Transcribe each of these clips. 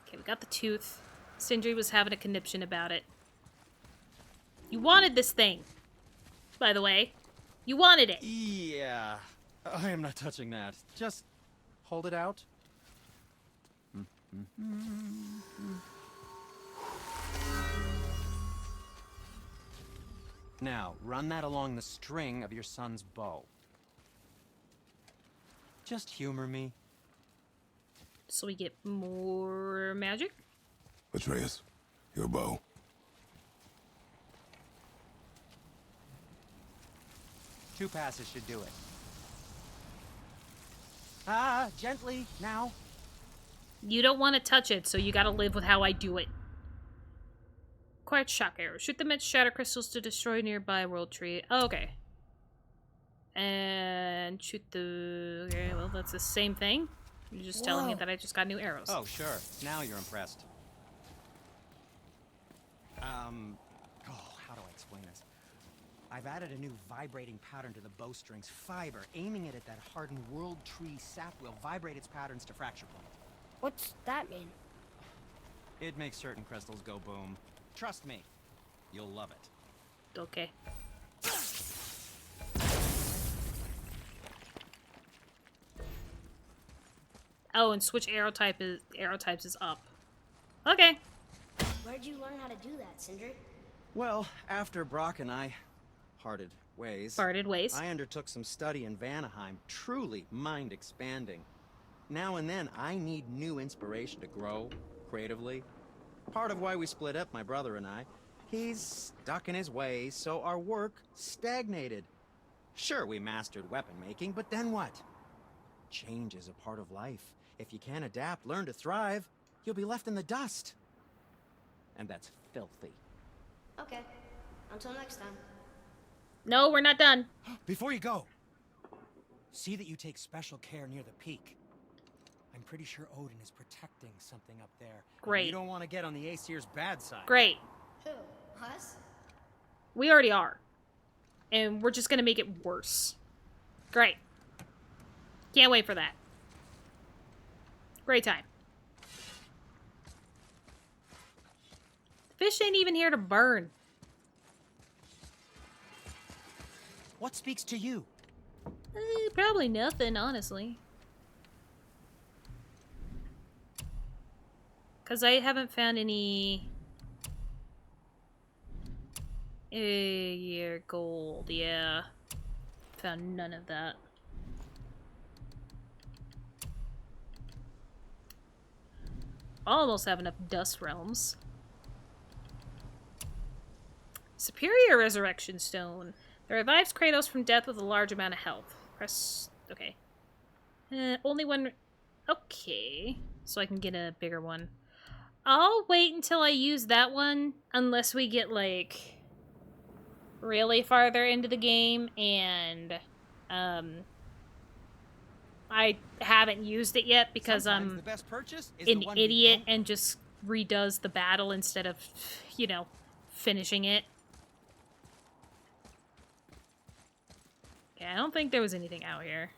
Okay, we got the tooth. Sindri was having a conniption about it. You wanted this thing, by the way. You wanted it. Yeah, I am not touching that. Just hold it out. Now, run that along the string of your son's bow. Just humor me. So we get more magic? Atreus, your bow. Two passes should do it. Ah, gently, now. You don't want to touch it, so you gotta live with how I do it. Quiet shock arrow. Shoot them at shatter crystals to destroy nearby world tree. Oh, okay. And shoot the... Okay, well, that's the same thing. You're just telling me that I just got new arrows. Oh, sure. Now you're impressed. How do I explain this? I've added a new vibrating pattern to the bowstring's fiber. Aiming it at that hardened world tree sap will vibrate its patterns to fracture point. What's that mean? It makes certain crystals go boom. Trust me, you'll love it. Okay. Oh, and switch arrow types is up. Okay. Where'd you learn how to do that, Sindri? Well, after Brock and I parted ways, I undertook some study in Vanaheim, truly mind-expanding. Now and then, I need new inspiration to grow creatively. Part of why we split up, my brother and I. He's stuck in his ways, so our work stagnated. Sure, we mastered weapon making, but then what? Change is a part of life. If you can't adapt, learn to thrive, you'll be left in the dust. And that's filthy. Okay. Until next time. No, we're not done. Before you go, see that you take special care near the peak. I'm pretty sure Odin is protecting something up there. Great. You don't want to get on the Aesir's bad side. Great. Who? Us? We already are. And we're just gonna make it worse. Great. Can't wait for that. Great time. Fish ain't even here to burn. What speaks to you? Probably nothing, honestly. Because I haven't found any... year gold, yeah. Found none of that. Almost have enough dust realms. Superior Resurrection Stone. It revives Kratos from death with a large amount of health. Press... Okay. Only one... Okay. So I can get a bigger one. I'll wait until I use that one. Unless we get, like... really farther into the game. And... I haven't used it yet because I'm an idiot and just redoes the battle instead of, you know, finishing it. Okay, I don't think there was anything out here.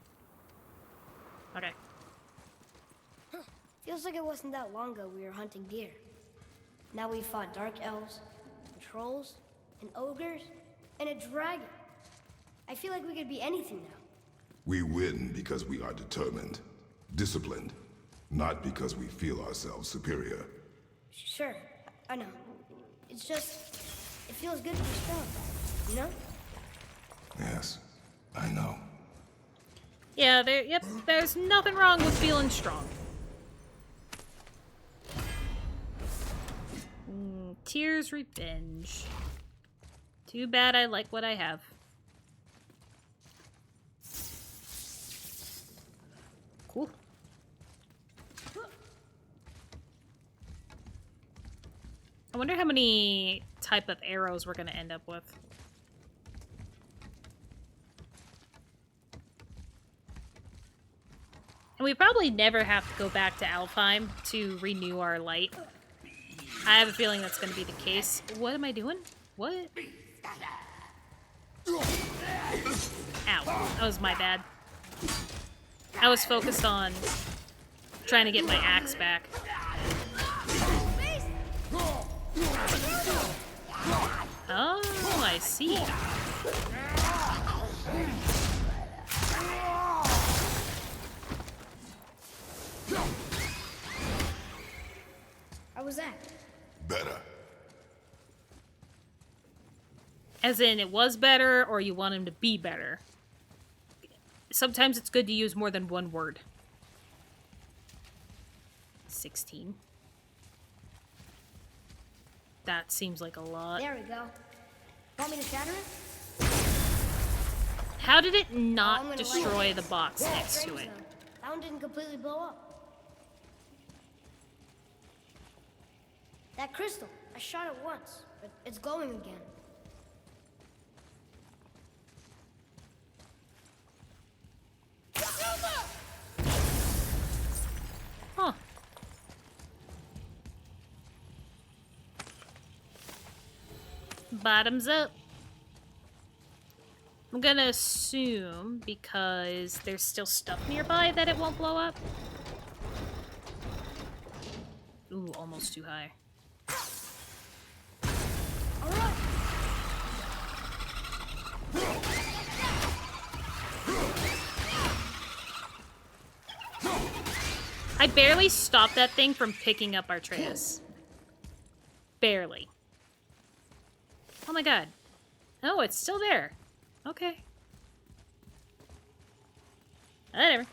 Okay. Feels like it wasn't that long ago we were hunting deer. Now we fought dark elves, and trolls, and ogres, and a dragon. I feel like we could be anything now. We win because we are determined, disciplined, not because we feel ourselves superior. Sure, I know. It's just, it feels good to be strong, you know? Yes, I know. Yeah, there's nothing wrong with feeling strong. Tears Revenge. Too bad I like what I have. Cool. I wonder how many type of arrows we're gonna end up with. And we probably never have to go back to Alfheim to renew our light. I have a feeling that's gonna be the case. What am I doing? What? Ow. That was my bad. I was focused on trying to get my axe back. Oh, I see. How was that? Better. As in, it was better, or you want him to be better. Sometimes it's good to use more than one word. 16. That seems like a lot. There we go. Want me to shatter it? How did it not destroy the box next to it? That one didn't completely blow up. That crystal, I shot it once, but it's glowing again. Huh. Bottoms up. I'm gonna assume, because there's still stuff nearby, that it won't blow up. Ooh, almost too high. I barely stopped that thing from picking up Artreus. Barely. Oh my god. Oh, it's still there. Okay. Whatever.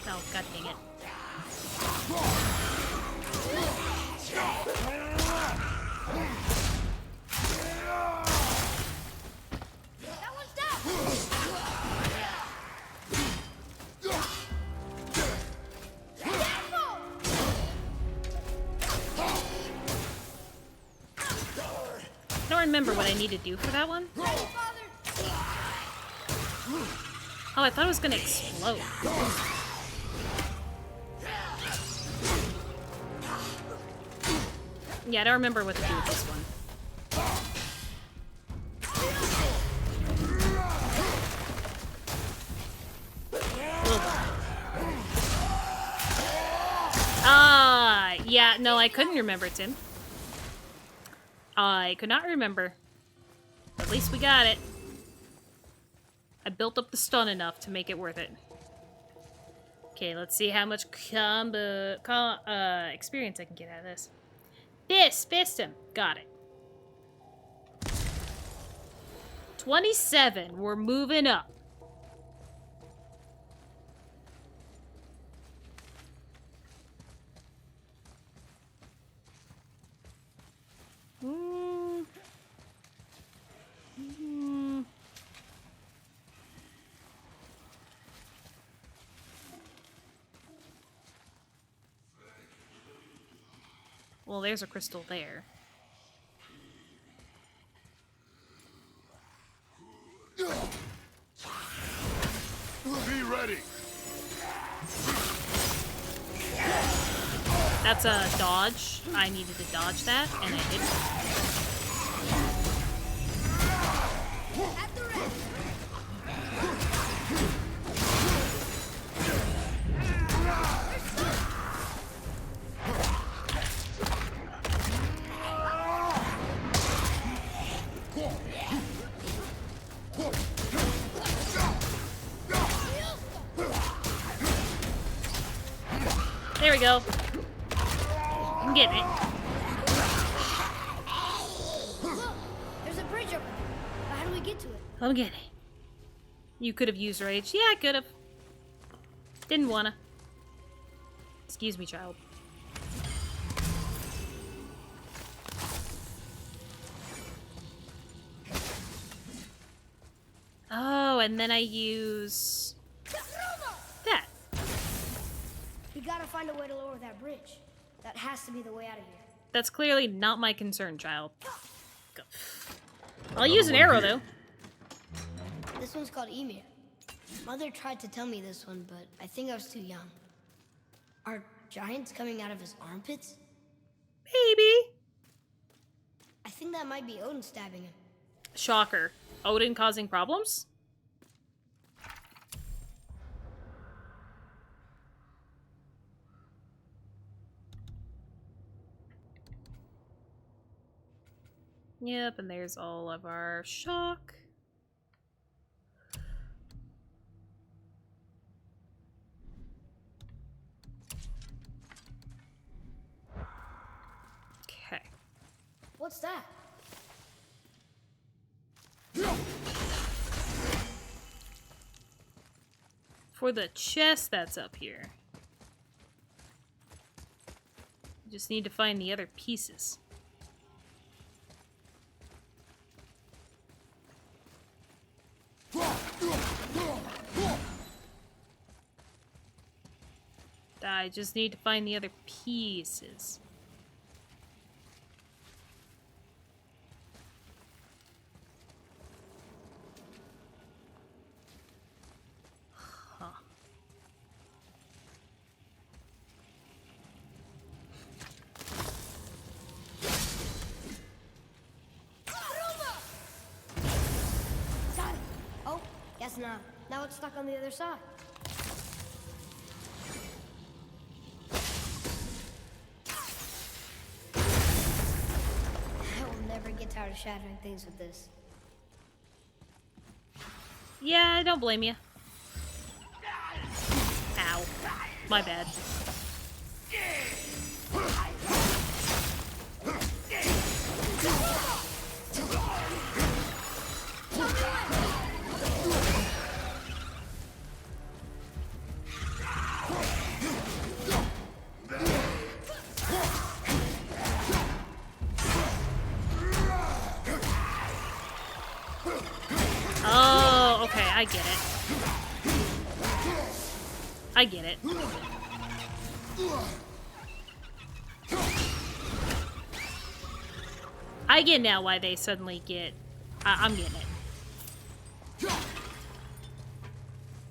Oh, god dang it. That one's down! I don't remember what I need to do for that one. Oh, I thought it was gonna explode. Yeah, I don't remember what to do with this one. Ah, yeah, no, I couldn't remember, Tim. I could not remember. At least we got it. I built up the stun enough to make it worth it. Okay, let's see how much experience I can get out of this. Fist him. Got it. 27. We're moving up. Well, there's a crystal there. Be ready. That's a dodge. I needed to dodge that, and I didn't. There we go. I'm getting it. Look, there's a bridge over there. But how do we get to it? I'm getting it. You could have used rage. Yeah, I could have. Didn't wanna. Excuse me, child. Oh, and then I use that. We gotta find a way to lower that bridge. That has to be the way out of here. That's clearly not my concern, child. Go. I'll use an arrow, though. This one's called Emir. Mother tried to tell me this one, but I think I was too young. Are giants coming out of his armpits? Maybe. I think that might be Odin stabbing him. Shocker. Odin causing problems? Yep, and there's all of our shock. Okay. What's that? For the chest that's up here. Just need to find the other pieces. I just need to find the other pieces. Huh. Got it. Oh, guess not. Now it's stuck on the other side. I will never get tired of shattering things with this. Yeah, I don't blame you. Ow. My bad. Oh, okay, I get it. I get it. I get now why they suddenly get... I'm getting it.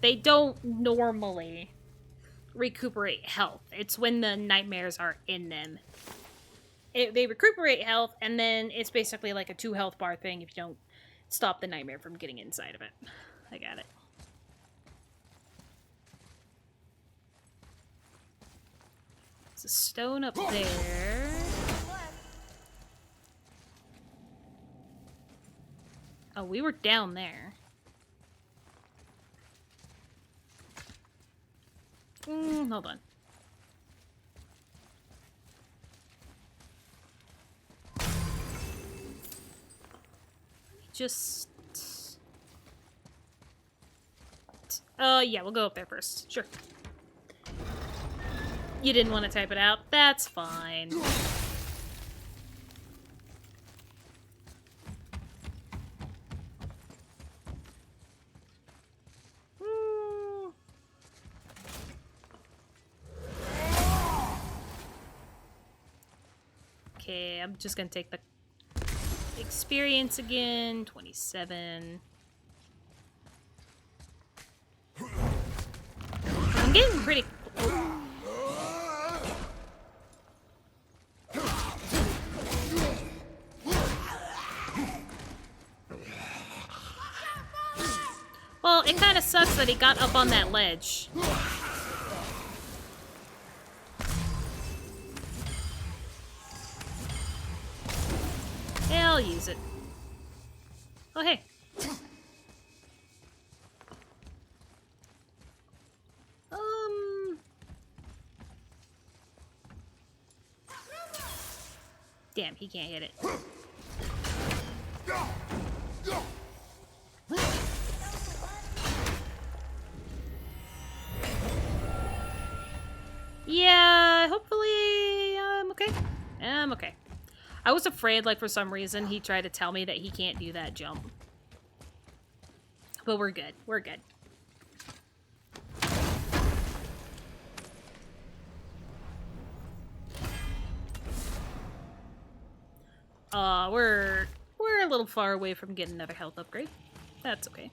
They don't normally recuperate health. It's when the nightmares are in them. They recuperate health, and then it's basically like a 2 health bar thing if you don't stop the nightmare from getting inside of it. I got it. There's a stone up there. Oh, we were down there. Hold on. Just... yeah, we'll go up there first. Sure. You didn't want to type it out. That's fine. Okay, I'm just gonna take the experience again. 27. I'm getting pretty... Well, it kind of sucks that he got up on that ledge. Yeah, I'll use it. Oh, hey. Damn, he can't hit it. Yeah, hopefully I'm okay. I'm okay. I was afraid, like, for some reason, he tried to tell me that he can't do that jump. But we're good. We're good. We're a little far away from getting another health upgrade. That's okay.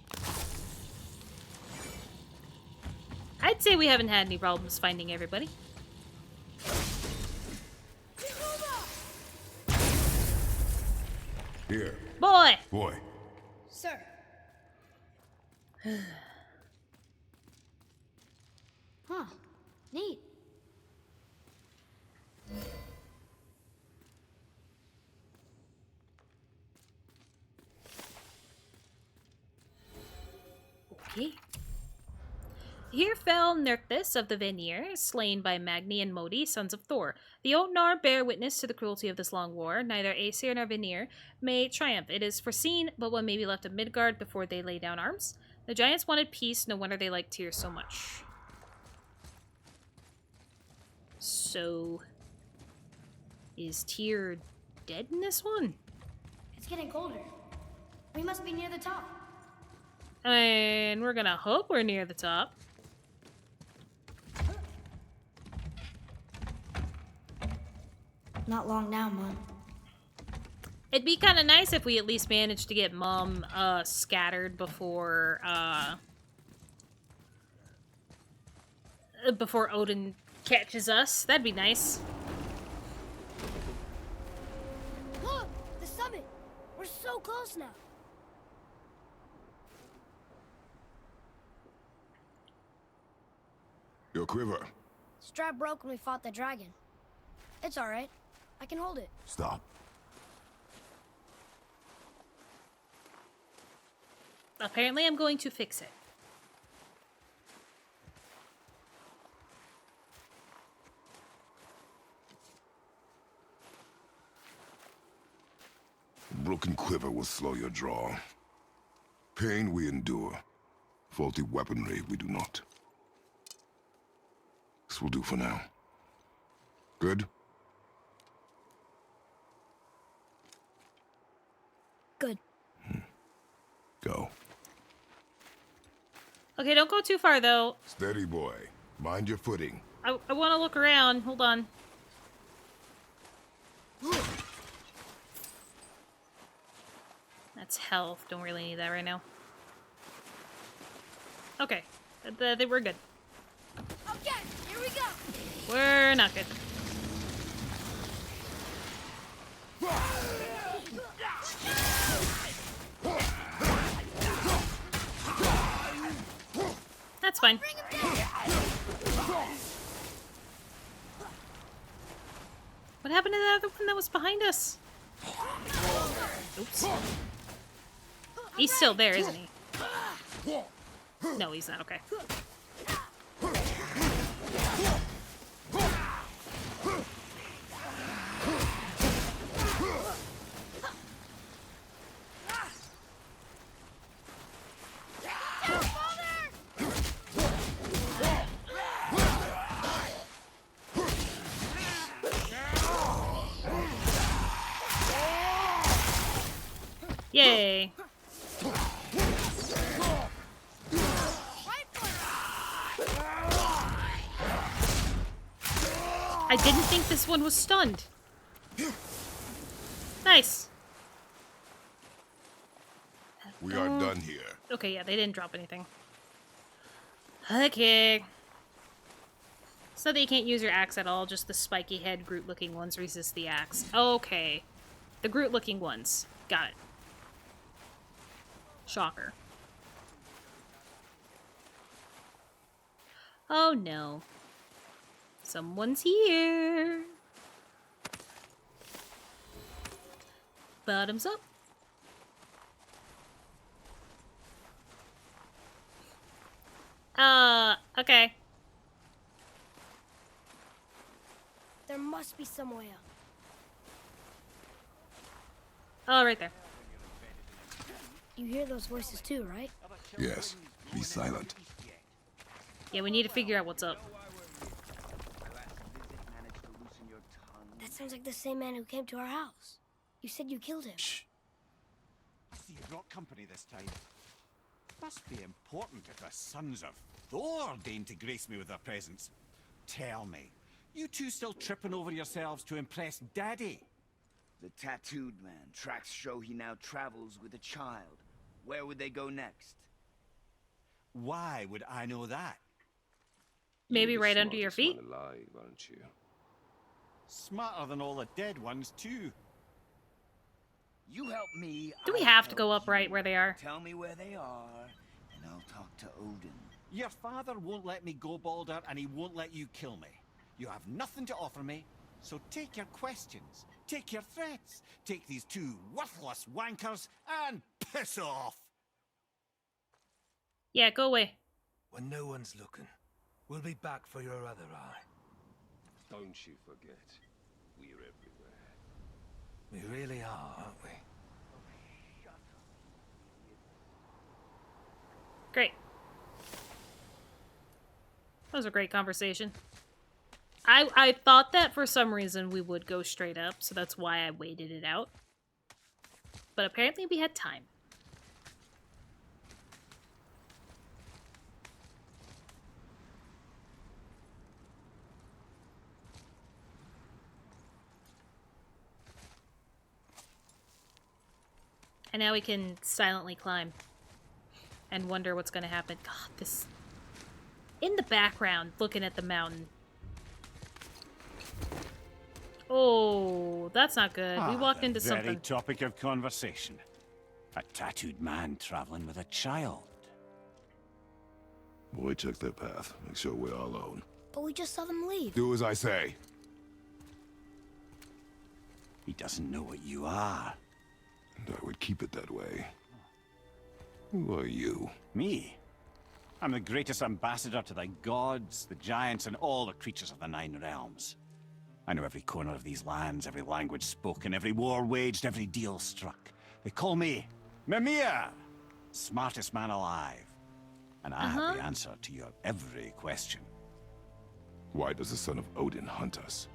I'd say we haven't had any problems finding everybody. Here. Boy! Boy. Sir. Huh. Neat. Okay. Here fell Nerthus of the Vanir, slain by Magni and Modi, sons of Thor. The Otnar bear witness to the cruelty of this long war. Neither Aesir nor Vanir may triumph. It is foreseen, but one may be left of Midgard before they lay down arms. The giants wanted peace, no wonder they liked Tyr so much. So, is Tyr dead in this one? It's getting colder. We must be near the top. And we're gonna hope we're near the top. Not long now, Mom. It'd be kind of nice if we at least managed to get Mom scattered before before Odin catches us. That'd be nice. Look! The summit! We're so close now. Your quiver. Strap broke when we fought the dragon. It's alright. I can hold it. Stop. Apparently I'm going to fix it. Broken quiver will slow your draw. Pain we endure. Faulty weaponry we do not. This will do for now. Good? Good. Go. Okay, don't go too far, though. Steady, boy. Mind your footing. I want to look around. Hold on. That's health. Don't really need that right now. Okay. We're good. Okay, here we go. We're not good. That's fine. What happened to the other one that was behind us? Oops. He's still there, isn't he? No, he's not. Okay. Yay. I didn't think this one was stunned. Nice. We are done here. Okay, yeah, they didn't drop anything. Okay. So that you can't use your axe at all, just the spiky head Groot-looking ones resist the axe. Okay. The Groot-looking ones. Got it. Shocker. Oh no. Someone's here. Bottoms up. Okay. There must be some way up. Oh, right there. You hear those voices too, right? Yes. Be silent. Yeah, we need to figure out what's up. That sounds like the same man who came to our house. You said you killed him. Shh. I see you brought company this time. Must be important if the sons of Thor deign to grace me with their presence. Tell me, you two still tripping over yourselves to impress Daddy? The tattooed man. Tracks show he now travels with a child. Where would they go next? Why would I know that? Maybe right under your feet? Alive, aren't you? Smarter than all the dead ones, too. You help me. Do we I'll have to help go up you. right where they are? Tell me where they are, and I'll talk to Odin. Your father won't let me go, Balder, and he won't let you kill me. You have nothing to offer me, so take your questions, take your threats, take these two worthless wankers, and piss off! Yeah, go away. When no one's looking, we'll be back for your other eye. Don't you forget, we're everywhere. We really are, aren't we? Great. That was a great conversation. I thought that for some reason we would go straight up, so that's why I waited it out. But apparently we had time. And now we can silently climb and wonder what's going to happen. God, this... In the background, looking at the mountain. Oh, that's not good. We walked into Very something. topic of conversation. A tattooed man traveling with a child. Boy, check their path. Make sure we're all alone. But we just saw them leave. Do as I say. He doesn't know what you are. And I would keep it that way. Who are you? Me? I'm the greatest ambassador to the gods, the giants, and all the creatures of the Nine Realms. I know every corner of these lands, every language spoken, every war waged, every deal struck. They call me Mimir, smartest man alive. And I have the answer to your every question. Why does the son of Odin hunt us?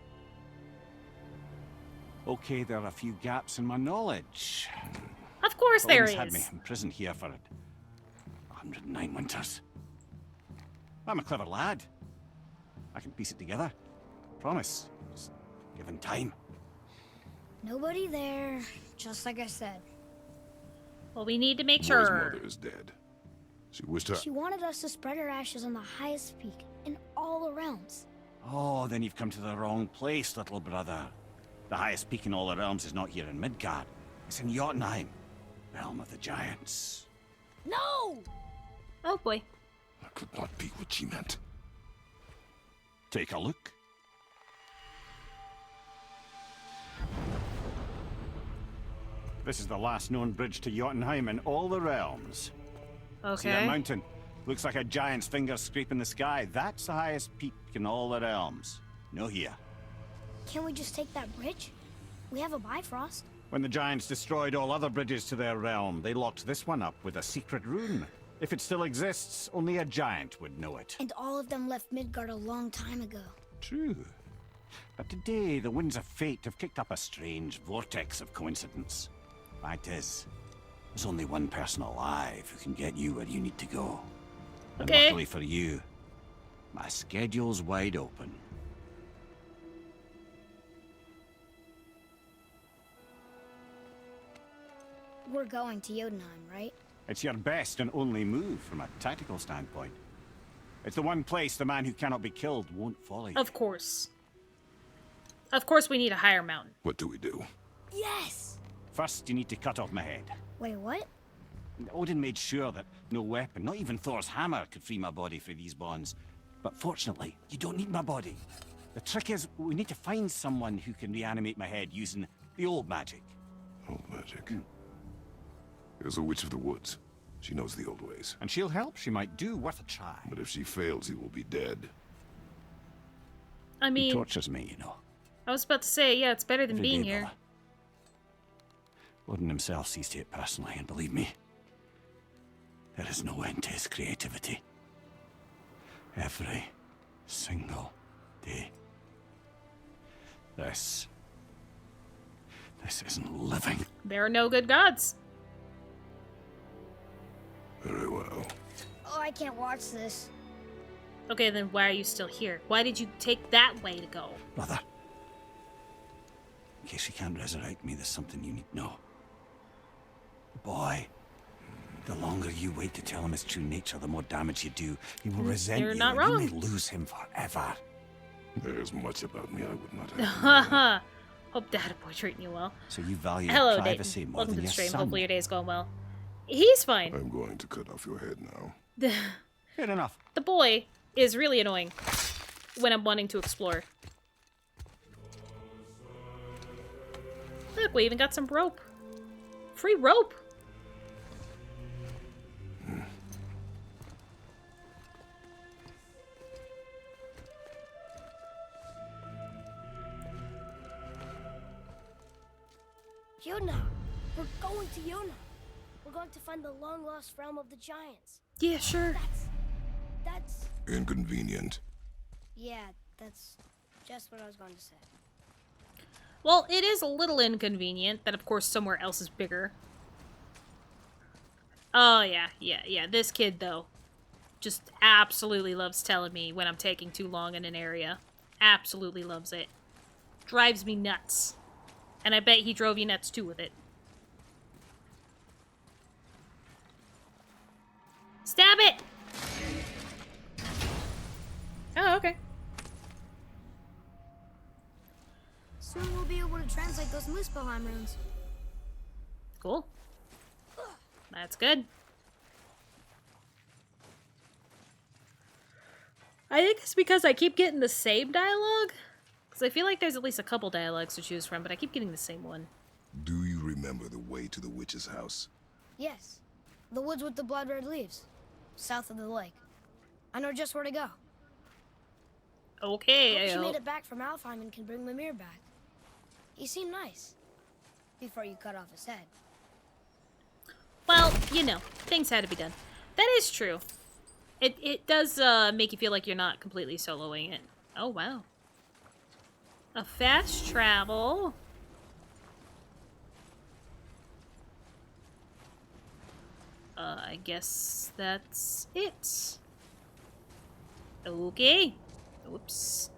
Okay, there are a few gaps in my knowledge. Of course there Odin's had me is. imprisoned here for 109 winters. I'm a clever lad. I can piece it together. Promise. Just given time. Nobody there, just like I said. Well, we need to make Boy's sure. mother is dead. She wished her... She wanted us to spread her ashes on the highest peak in all the realms. Oh, then you've come to the wrong place, little brother. The highest peak in all the realms is not here in Midgard. It's in Jotunheim, realm of the giants. No! Oh boy. That could not be what she meant. Take a look. This is the last known bridge to Jotunheim in all the realms. See that Okay. mountain? Looks like a giant's finger scraping the sky. That's the highest peak in all the realms. No here. Can't we just take that bridge? We have a Bifrost. When the giants destroyed all other bridges to their realm, they locked this one up with a secret rune. If it still exists, only a giant would know it. And all of them left Midgard a long time ago. True. But today, the winds of fate have kicked up a strange vortex of coincidence. Fact is, there's only one person alive who can get you where you need to go. And Okay. luckily for you, my schedule's wide open. We're going to Jotunheim, right? It's your best and only move from a tactical standpoint. It's the one place the man who cannot be killed won't follow you. Of course. Of course we need a higher mountain. What do we do? Yes! First, you need to cut off my head. Wait, what? Odin made sure that no weapon, not even Thor's hammer, could free my body from these bonds. But fortunately, you don't need my body. The trick is, we need to find someone who can reanimate my head using the old magic. Old magic. There's a witch of the woods. She knows the old ways. And she'll help. She might do worth a try. But if she fails, he will be dead. I He mean, tortures me, you know. I was about to say, yeah, it's better than Every being day, here. Bella. Odin himself sees to it personally, and believe me, there is no end to his creativity. Every single day. This isn't living. There are no good gods. Very well. Oh, I can't watch this. Okay, then why are you still here? Why did you take that way to go? Brother, in case you can't resurrect me, there's something you need to know. The boy, the longer you wait to tell him his true nature, the more damage you do. He will resent You're you, not and wrong. you may lose him forever. There's much about me I would not have. Haha. Hope Dad boy treating you well. So you value Hello, privacy Dayton. more Welcome to than the your stream. son. Hopefully your day's going well. He's fine. I'm going to cut off your head now. Fair enough. The boy is really annoying when I'm wanting to explore. Look, we even got some rope. Free rope. Yuna! We're going to Yuna! We're going to find the long-lost realm of the giants. Yeah, sure. That's... Inconvenient. Yeah, that's just what I was going to say. Well, it is a little inconvenient that, of course, somewhere else is bigger. Oh, yeah. This kid, though, just absolutely loves telling me when I'm taking too long in an area. Absolutely loves it. Drives me nuts. And I bet he drove you nuts, too, with it. Stab it! Oh, okay. Soon we'll be able to translate those Muspelheim runes. Cool. That's good. I think it's because I keep getting the same dialogue. Because I feel like there's at least a couple dialogues to choose from, but I keep getting the same one. Do you remember the way to the witch's house? Yes. The woods with the blood-red leaves. South of the lake. I know just where to go. Okay, Hope she made it back from Alfheim and can bring Mimir back. He seemed nice. Before you cut off his head. Well, you know, things had to be done. That is true. It does make you feel like you're not completely soloing it. Oh, wow. A fast travel. I guess that's it. Okay. Oops.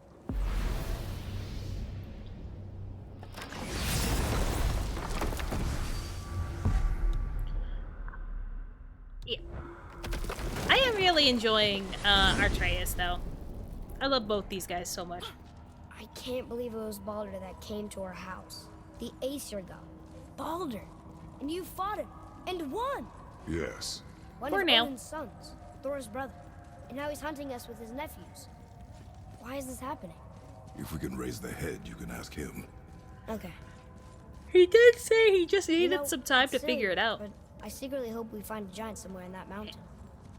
Yeah. I am really enjoying Artreus, though. I love both these guys so much. I can't believe it was Baldur that came to our house. The Aesir god. Baldur. And you fought him. And won! Yes. One For of now. Odin's sons. Thor's brother. And now he's hunting us with his nephews. Why is this happening? If we can raise the head, you can ask him. Okay. He did say he just needed You know, some time it's to figure silly, it out. But I secretly hope we find a giant somewhere in that mountain.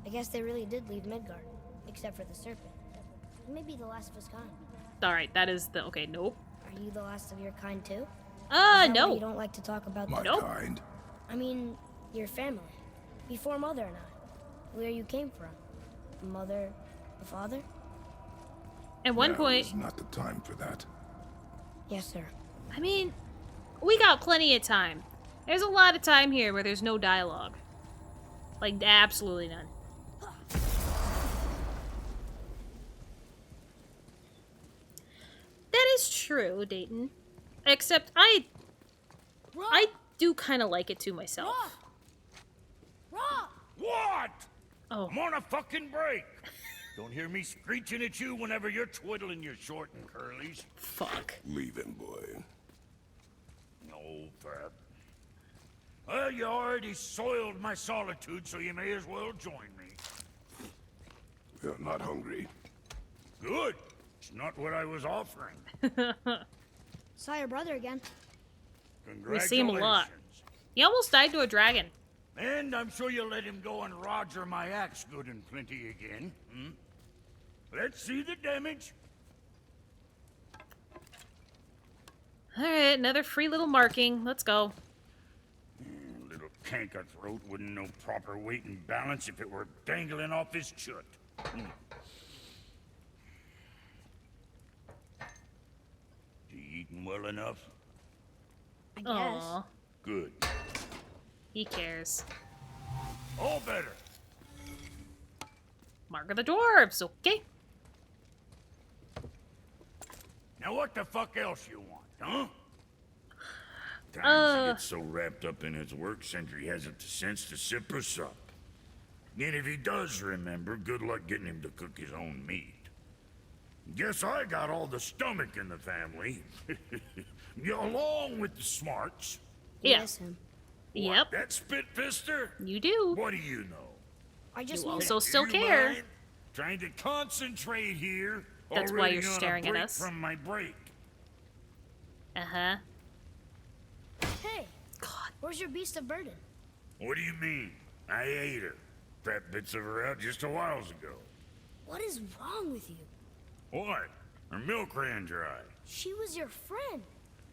I guess they really did leave Midgard. Except for the serpent. Maybe the last of his kind. Alright, that is the... Okay, nope. Are you the last of your kind too? Is that No. why you don't like to talk about My Nope. kind. I mean, your family. Before Mother and I. Where you came from. Mother, the father? At one Now point... is not the time for that. Yes, sir. I mean, we got plenty of time. There's a lot of time here where there's no dialogue. Like, absolutely none. That is true, Dayton. Except I do kind of like it to myself. What? Oh. I'm on a fucking break. Don't hear me screeching at you whenever you're twiddling your short and curlies. Fuck. Leave him, boy. No, Fab. Well, you already soiled my solitude, so you may as well join me. You're not hungry. Good. It's not what I was offering. Saw your brother again. We Congratulations. see him a lot. He almost died to a dragon. And I'm sure you'll let him go and roger my axe good and plenty again. Hmm? Let's see the damage. Alright, another free little marking. Let's go. Little canker throat wouldn't know proper weight and balance if it were dangling off his chut. You eating well enough? I guess. Aw, Good. he cares. All better. Mark of the Dwarves, okay. Now what the fuck else you want, huh? Times he gets so wrapped up in his work, Sentry hasn't the sense to sip or sup. And if he does remember, good luck getting him to cook his own meat. Guess I got all the stomach in the family. Along with the smarts. Yeah. Yes, him. Yep. That spit-fister? You do. What do you know? I just You mean also it. still You care. mind? Trying to concentrate here. That's why Already you're on a staring at break us. from my break. Uh-huh. Hey, God. where's your beast of burden? What do you mean? I ate her. Fat bits of her out just a while ago. What is wrong with you? What? Her milk ran dry. She was your friend.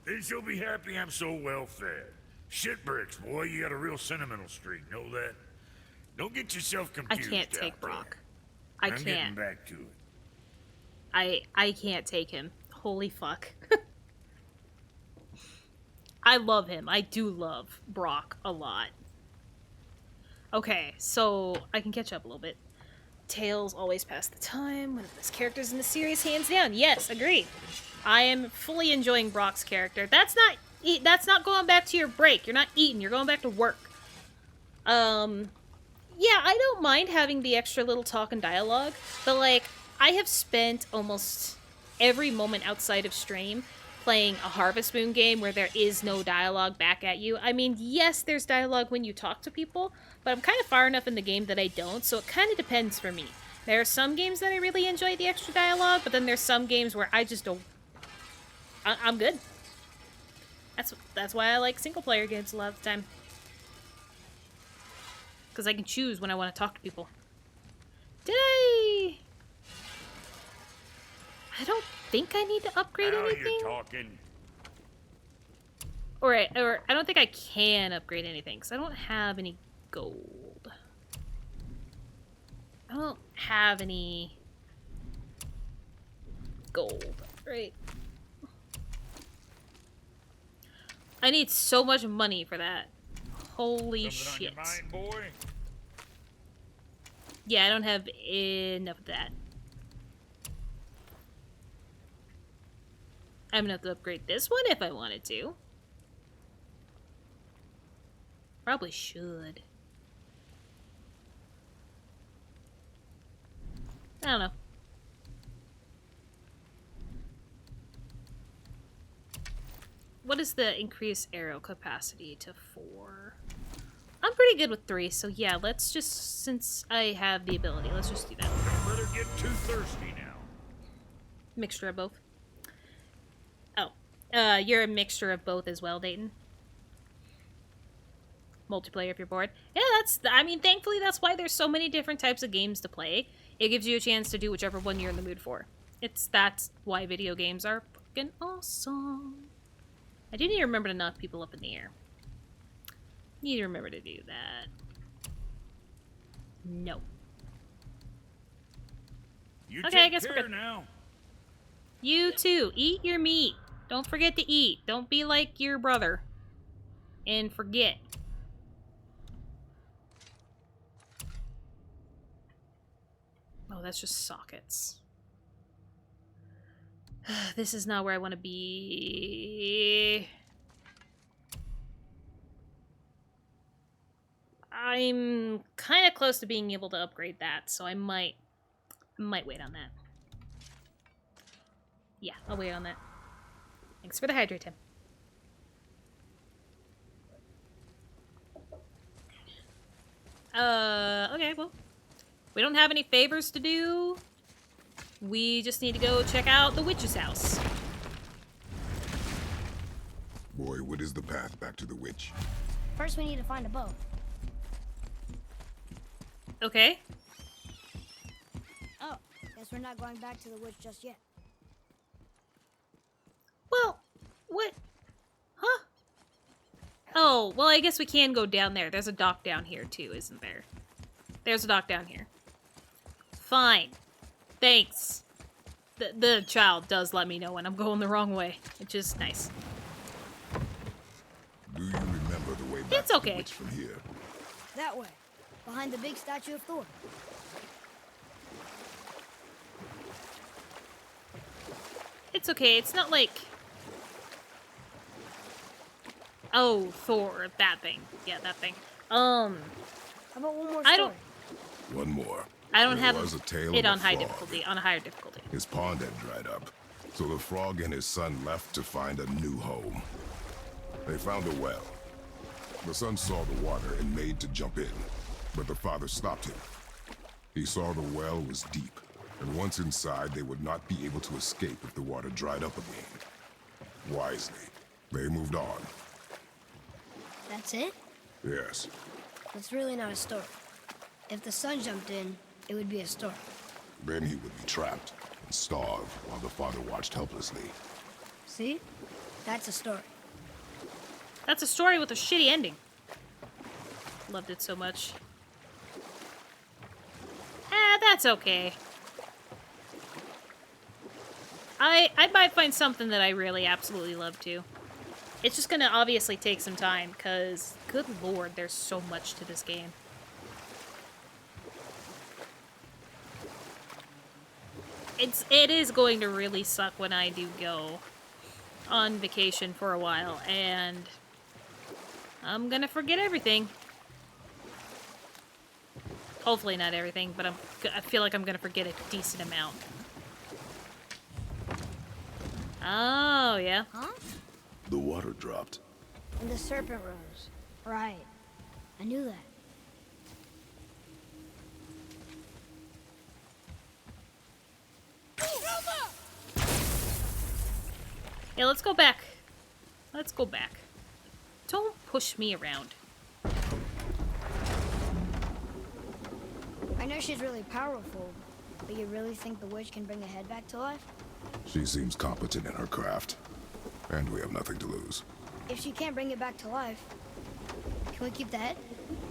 Then she'll be happy I'm so well fed. Shit bricks, boy, you got a real sentimental streak, know that? Don't get yourself I confused. can't take out there. Brock. I I'm can't. getting back to it. I can't take him. Holy fuck. I love him. I do love Brock a lot. Okay, so I can catch up a little bit. Tails always pass the time. One of the best characters in the series, hands down. Yes, agreed. I am fully enjoying Brock's character. That's not going back to your break. You're not eating. You're going back to work. Yeah, I don't mind having the extra little talk and dialogue, but like I have spent almost every moment outside of stream playing a Harvest Moon game where there is no dialogue back at you. I mean, yes, there's dialogue when you talk to people, but I'm kind of far enough in the game that I don't, so it kind of depends for me. There are some games that I really enjoy the extra dialogue, but then there's some games where I just don't... I'm good. That's why I like single-player games a lot of the time. Because I can choose when I want to talk to people. Did I don't think I need to upgrade Now anything. you're talking. Or I don't think I can upgrade anything, because I don't have any gold. I don't have any gold, right? I need so much money for that. Holy Something shit. on your mind, boy? Yeah, I don't have enough of that. I'm gonna have to upgrade this one if I wanted to. Probably should. I don't know. What is the increased arrow capacity to 4? I'm pretty good with 3, so yeah, let's just, since I have the ability, let's just do that. Don't let her get too thirsty now. Mixture of both. Oh, you're a mixture of both as well, Dayton. Multiplayer if you're bored. Yeah, I mean, thankfully that's why there's so many different types of games to play. It gives you a chance to do whichever one you're in the mood for. That's why video games are fucking awesome. I do need to remember to knock people up in the air. Need to remember to do that. No. You Okay, take I guess we're care good. now. You too. Eat your meat. Don't forget to eat. Don't be like your brother. And forget. Oh, that's just sockets. This is not where I want to be. I'm kind of close to being able to upgrade that, so I might wait on that. Yeah, I'll wait on that. Thanks for the hydrate, Tim. Okay, well, we don't have any favors to do. We just need to go check out the witch's house. Boy, what is the path back to the witch? First, we need to find a bow. Okay. Oh, guess we're not going back to the witch just yet. Well, what? Huh? Oh, well, I guess we can go down there. There's a dock down here, too, isn't there? There's a dock down here. Fine. Thanks. The child does let me know when I'm going the wrong way, which is nice. Do you remember the way back It's to okay. the witch from here? That way, behind the big statue of Thor. It's okay. It's not like... Oh, Thor. That thing. Yeah, that thing. How about one more story? I don't... One more. I don't There have was a tale it of on a high frog. difficulty. On a higher difficulty. His pond had dried up, so the frog and his son left to find a new home. They found a well. The son saw the water and made to jump in, but the father stopped him. He saw the well was deep, and once inside, they would not be able to escape if the water dried up again. Wisely, they moved on. That's it? Yes. It's really not a story. If the son jumped in, it would be a story. Then he would be trapped and starve while the father watched helplessly. See? That's a story. That's a story with a shitty ending. Loved it so much. That's okay. I might find something that I really absolutely love too. It's just gonna obviously take some time, because, good lord, there's so much to this game. It is going to really suck when I do go on vacation for a while, and I'm gonna forget everything. Hopefully not everything, but I feel like I'm gonna forget a decent amount. Oh, yeah. Huh? The water dropped. And the serpent rose. Right. I knew that. Yeah, let's go back. Let's go back. Don't push me around. I know she's really powerful, but you really think the witch can bring a head back to life? She seems competent in her craft, and we have nothing to lose. If she can't bring it back to life, can we keep the head?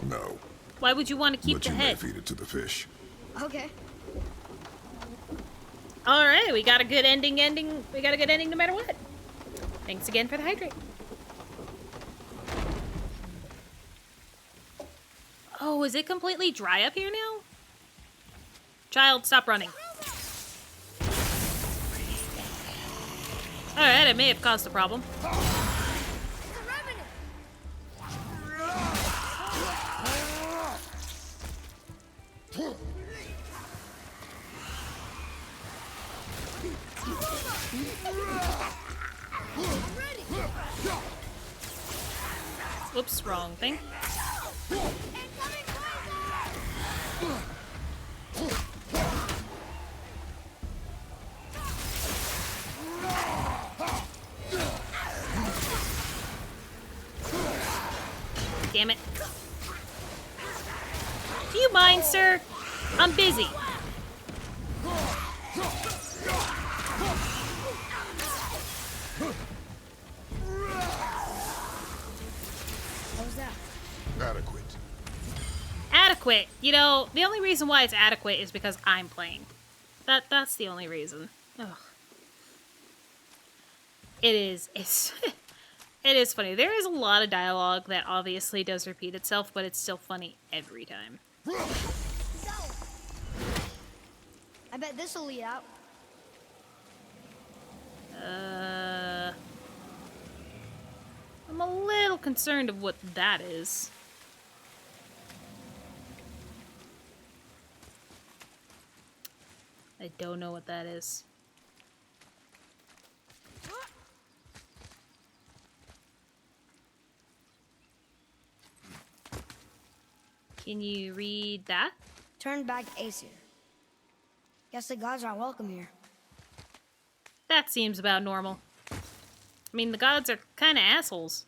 No. Why would you want to keep But the you head? may feed it to the fish. Okay. All right, we got a good ending. We got a good ending no matter what. Thanks again for the hydrate. Oh, is it completely dry up here now? Child, stop running. Alright, I may have caused a problem. Whoops, wrong thing. Damn it. Do you mind, sir? I'm busy. What was that? Adequate. Adequate. You know, the only reason why it's adequate is because I'm playing. That's the only reason. Ugh. It's it is funny. There is a lot of dialogue that obviously does repeat itself, but it's still funny every time. I bet this'll lead out. I'm a little concerned of what that is. I don't know what that is. Can you read that? Turn back Aesir. Guess the gods aren't welcome here. That seems about normal. I mean, the gods are kind of assholes.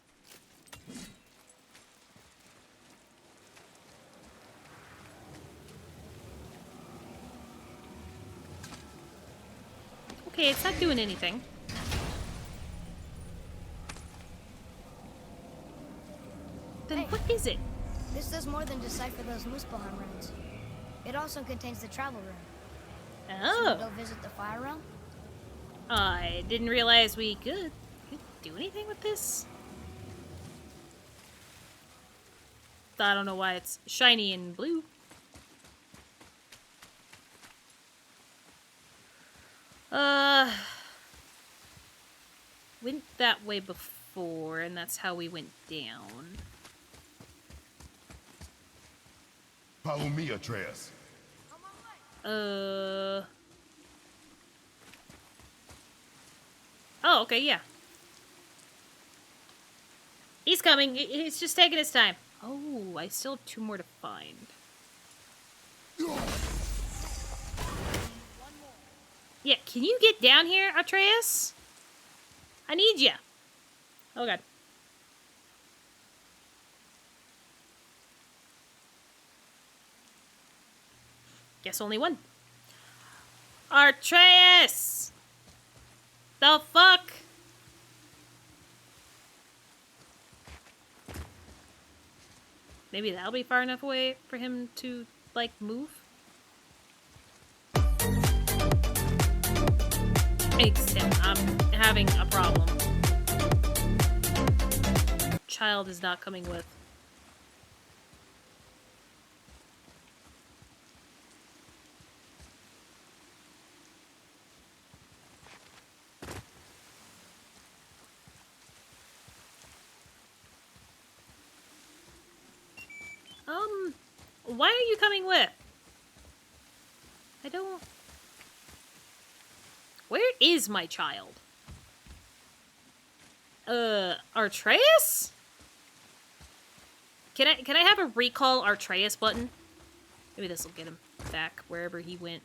Okay, it's not doing anything. Then Hey. what is it? This does more than decipher those Muspelheim runes. It also contains the travel rune. Should we go visit the fire realm? I didn't realize we could do anything with this. I don't know why it's shiny and blue. Went that way before, and that's how we went down. Follow me, Atreus. Oh, okay, yeah. He's coming. He's just taking his time. Oh, I still have 2 more to find. Yeah, can you get down here, Atreus? I need you. Oh, God. Guess only one. Atreus! The fuck? Maybe that'll be far enough away for him to, like, move? Makes him. I'm having a problem. Child is not coming with. Why are you coming with? I don't... Where is my child? Artreus? Can I have a recall Artreus button? Maybe this will get him back wherever he went.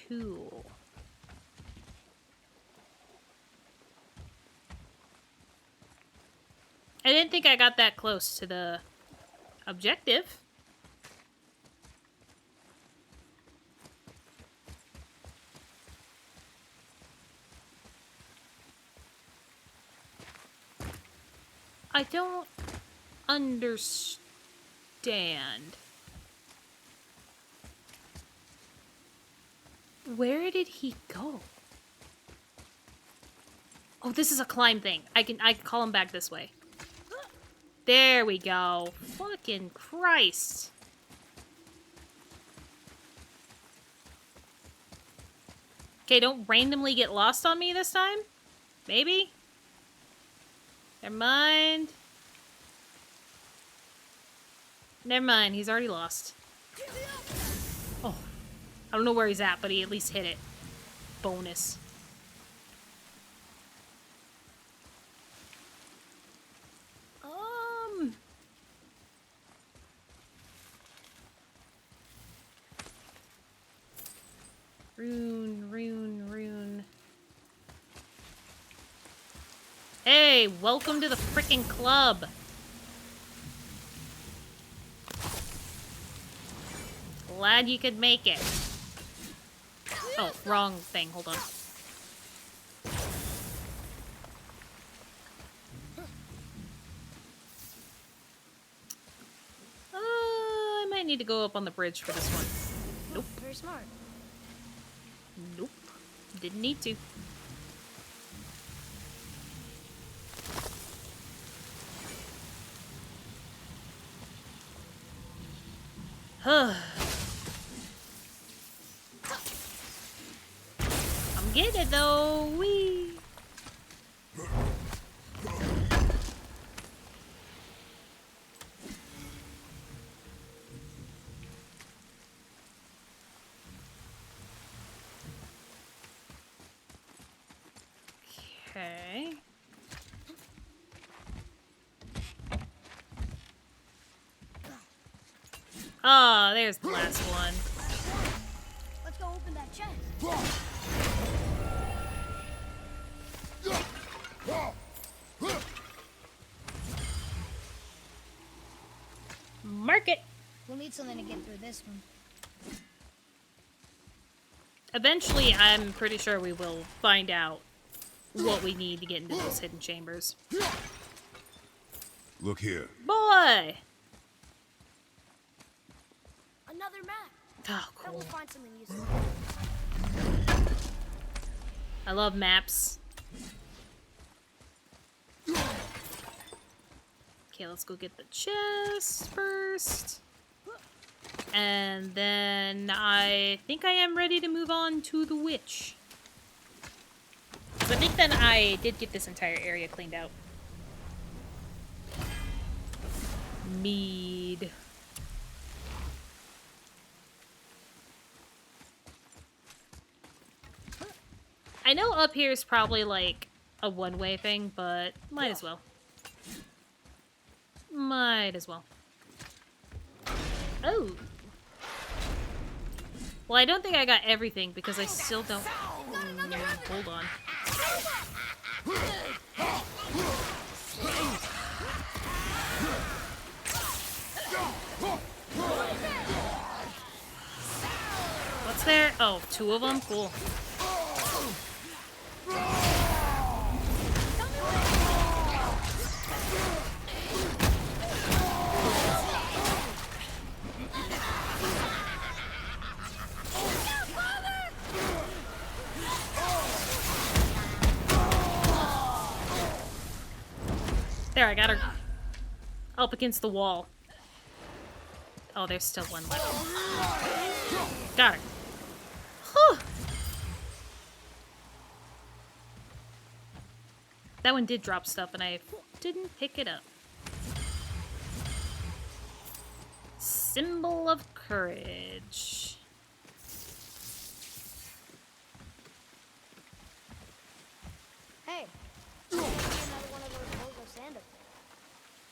Cool. I didn't think I got that close to the objective. I don't understand. Where did he go? Oh, this is a climb thing. I can call him back this way. There we go. Fucking Christ. Okay, don't randomly get lost on me this time. Maybe? Never mind. Never mind, he's already lost. Oh. I don't know where he's at, but he at least hit it. Bonus. Rune. Hey, welcome to the frickin' club. Glad you could make it. Oh, wrong thing. Hold on. I might need to go up on the bridge for this one. Nope. Very smart. Nope. Didn't need to. I'm getting it though. Wee. Okay. Oh, there's the last one. Let's go open that chest. Mark it. We'll need something to get through this one. Eventually, I'm pretty sure we will find out what we need to get into those hidden chambers. Look here. Boy! Another map. Oh, That cool. will find something useful. I love maps. Okay, let's go get the chest first. And then I think I am ready to move on to the witch. So I think then I did get this entire area cleaned out. Mead. I know up here is probably like a one-way thing, but might as well. Might as well. Oh. Well, I don't think I got everything because I still don't... hold on. What's there? Oh, 2 of them? Cool. There, I got her up against the wall. Oh, there's still one left. Got her. Whew. That one did drop stuff, and I didn't pick it up. Symbol of courage. Hey, another one of those bowls of sand up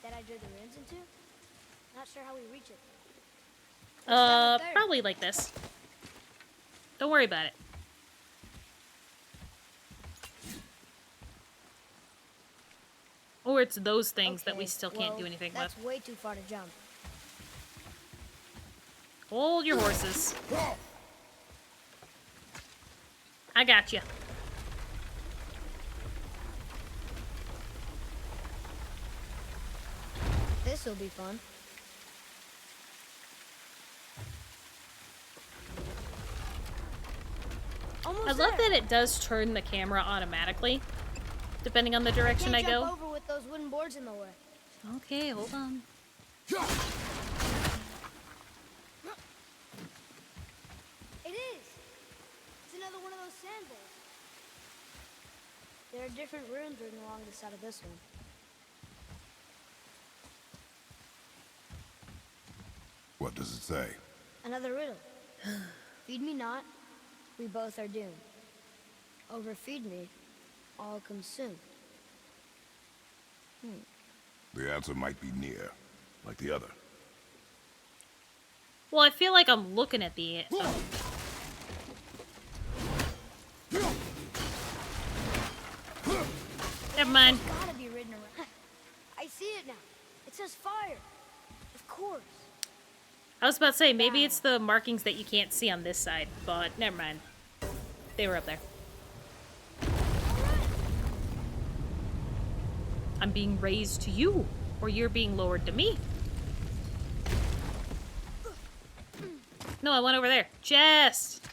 there that I drew the runes into. Not sure how we reach it. Probably like this. Don't worry about it. Or it's those things that we still can't do anything with. That's way too far to jump. Hold your horses. I got you. This'll be fun. I love that it does turn the camera automatically, depending on the direction I go. Jump over with those wooden boards in the way. Okay, hold on. It is. It's another one of those sand bowls. There are different runes written along the side of this one. What does it say? Another riddle. Feed me not, we both are doomed. Overfeed me, all consumed. The answer might be near, like the other. Well, I feel like I'm looking at the... Never mind. It's gotta be written around. I see it now. It says fire. Of course. I was about to say, maybe it's the markings that you can't see on this side, but never mind. They were up there. I'm being raised to you, or you're being lowered to me. No, I went over there. Chest!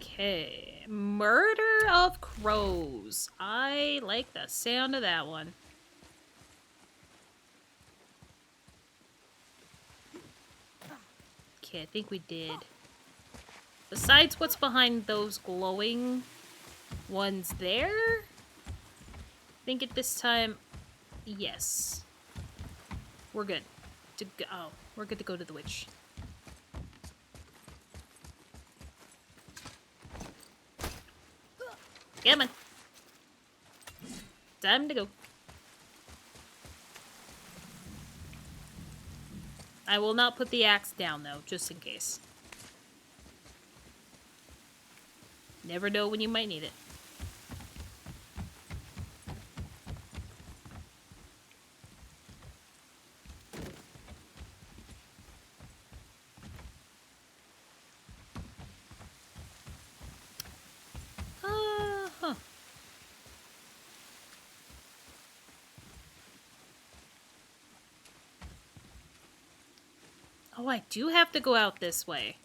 Okay. Murder of crows. I like the sound of that one. Okay, I think we did. Besides what's behind those glowing ones there, I think at this time, yes. We're good. Oh, we're good to go to the witch. Come on. Time to go. I will not put the axe down, though, just in case. Never know when you might need it. Huh. Oh, I do have to go out this way.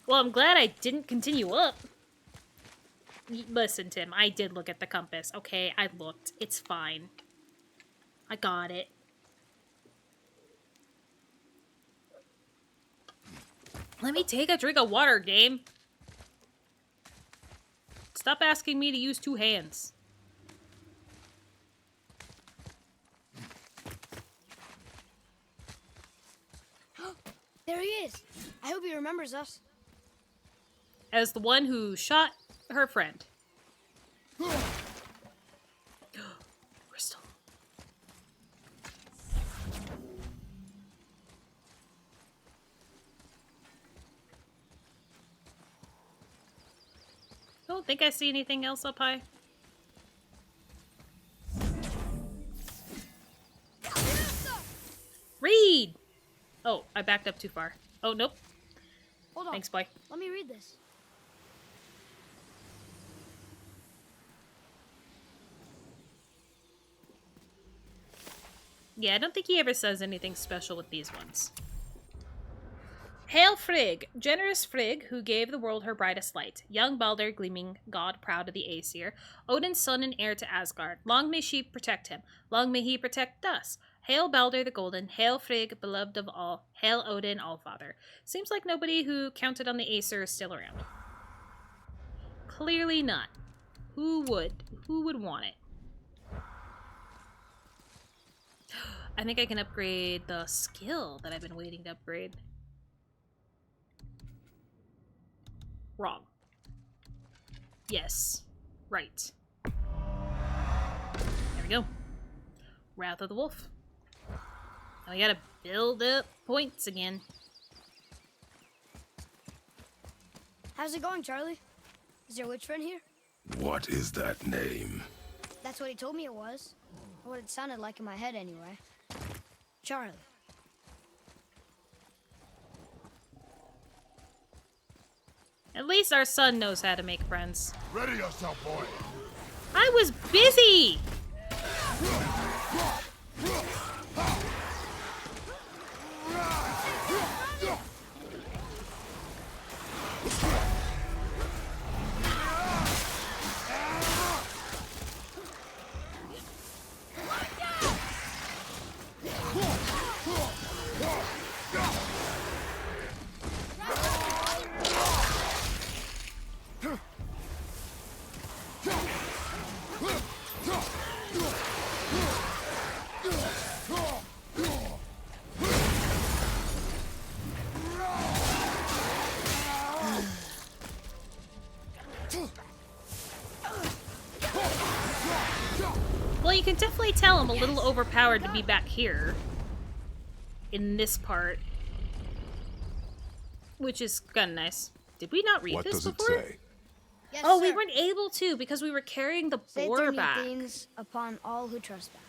Well, I'm glad I didn't continue up. Listen, Tim, I did look at the compass. Okay, I looked. It's fine. I got it. Let me take a drink of water, game. Stop asking me to use 2 hands. There he is. I hope he remembers us. As the one who shot her friend. Crystal. Don't think I see anything else up high. Read! Oh, I backed up too far. Oh, nope. Hold on. Thanks, boy. Let me read this. Yeah, I don't think he ever says anything special with these ones. Hail Frigg, generous Frigg, who gave the world her brightest light. Young Balder, gleaming god proud of the Aesir. Odin's son and heir to Asgard. Long may she protect him. Long may he protect us. Hail Balder the Golden. Hail Frigg, beloved of all. Hail Odin, Allfather. Seems like nobody who counted on the Aesir is still around. Clearly not. Who would? Who would want it? I think I can upgrade the skill that I've been waiting to upgrade. Wrong. Yes. Right. There we go. Wrath of the Wolf. Now we gotta build up points again. How's it going, Charlie? Is your witch friend here? What is that name? That's what he told me it was. Or what it sounded like in my head, anyway. Charlie. At least our son knows how to make friends. Ready yourself, boy. I was busy! Well, you can definitely tell I'm a little overpowered to be back here. In this part. Which is kind of nice. Did we not read this before? What does it say? Yes, Oh, sir. we weren't able to because we were carrying the boar back. Things upon all who trespass.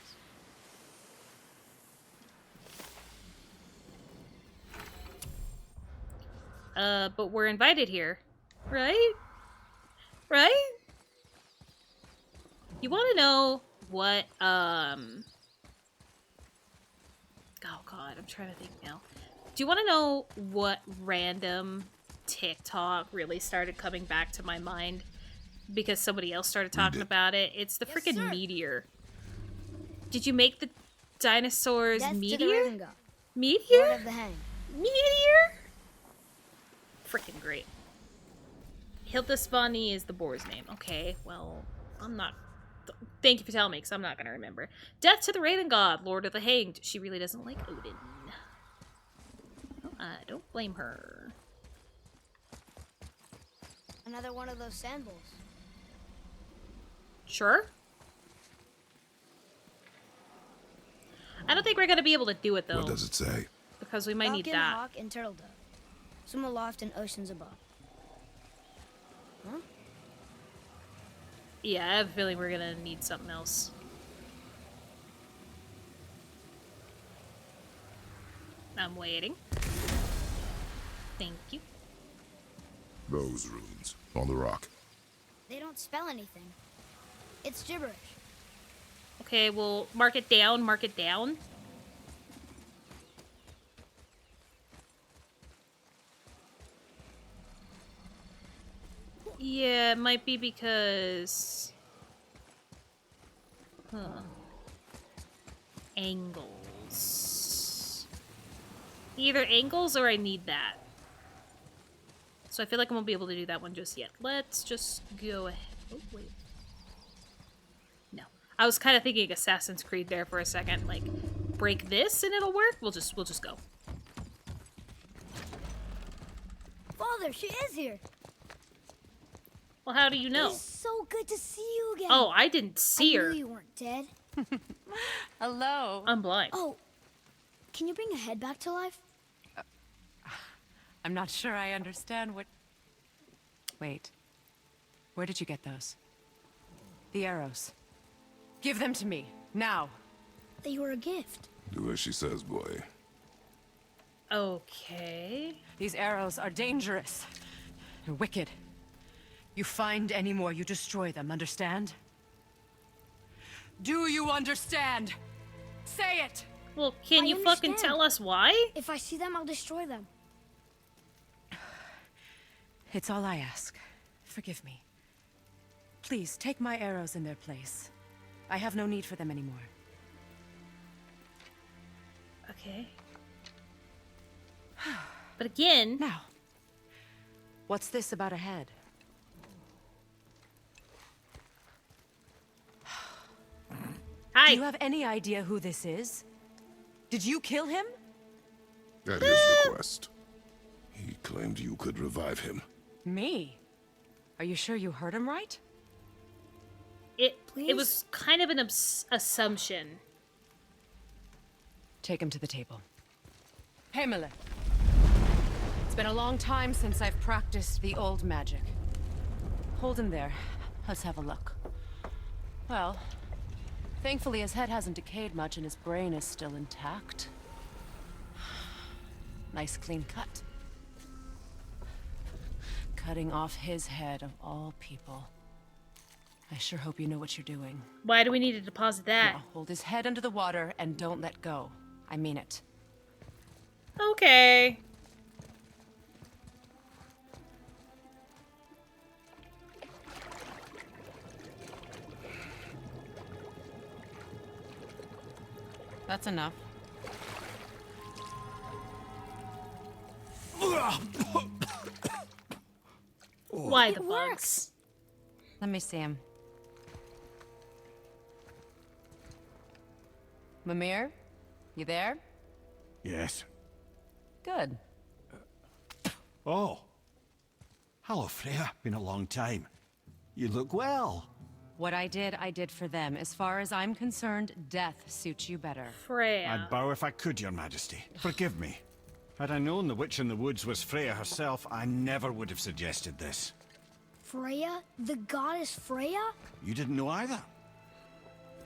But we're invited here. Right? Right? You want to know what, oh god, I'm trying to think now. Do you want to know what random TikTok really started coming back to my mind? Because somebody else started talking about it. It's the freaking meteor. Did you make the dinosaurs Death meteor? to the Raven God, Meteor? Lord of the Hang. Meteor? Freaking great. Hildesvani is the boar's name. Okay, well, I'm not... Thank you for telling me, because I'm not going to remember. Death to the Raven God, Lord of the Hanged. She really doesn't like Odin. Well, I don't blame her. Another one of those sand bowls. Sure. I don't think we're going to be able to do it, though. What does it say? Because we might need Falcon, that. hawk, and turtle dove. Swim aloft in oceans above. Huh? Yeah, I have a feeling we're going to need something else. I'm waiting. Thank you. Those runes on the rock. They don't spell anything. It's gibberish. Okay, well, mark it down, mark it down. Yeah, it might be because... Huh. Angles. Either angles or I need that. So I feel like I won't be able to do that one just yet. Let's just go ahead. Oh, wait. No. I was kind of thinking Assassin's Creed there for a second. Like, break this and it'll work? We'll just go. Mother, she is here. Well, how do you know? It's so good to see you again. Oh, I didn't see her. I knew you weren't dead. Hello. I'm blind. Oh, can you bring a head back to life? I'm not sure I understand what... Wait. Where did you get those? The arrows. Give them to me, now. They were a gift. Do as she says, boy. Okay. These arrows are dangerous. They're wicked. You find any more, you destroy them, understand? Do you understand? Say it! Well, can you fucking tell us why? If I see them, I'll destroy them. It's all I ask. Forgive me. Please, take my arrows in their place. I have no need for them anymore. Okay. But again... Now, what's this about a head? Hi. Do you have any idea who this is? Did you kill him? At his request. He claimed you could revive him. Me? Are you sure you heard him right? It was kind of an assumption. Take him to the table. Pamela. It's been a long time since I've practiced the old magic. Hold him there. Let's have a look. Well, thankfully his head hasn't decayed much and his brain is still intact. Nice clean cut. Cutting off his head of all people. I sure hope you know what you're doing. Why do we need to deposit that? Now, hold his head under the water and don't let go. I mean it. Okay. That's enough. Why the bugs? Let me see him. Mimir? You there? Yes. Good. Oh. Hello, Freya. Been a long time. You look well. What I did for them. As far as I'm concerned, death suits you better. Freya. I'd bow if I could, Your Majesty. Forgive me. Had I known the witch in the woods was Freya herself, I never would have suggested this. Freya? The goddess Freya? You didn't know either?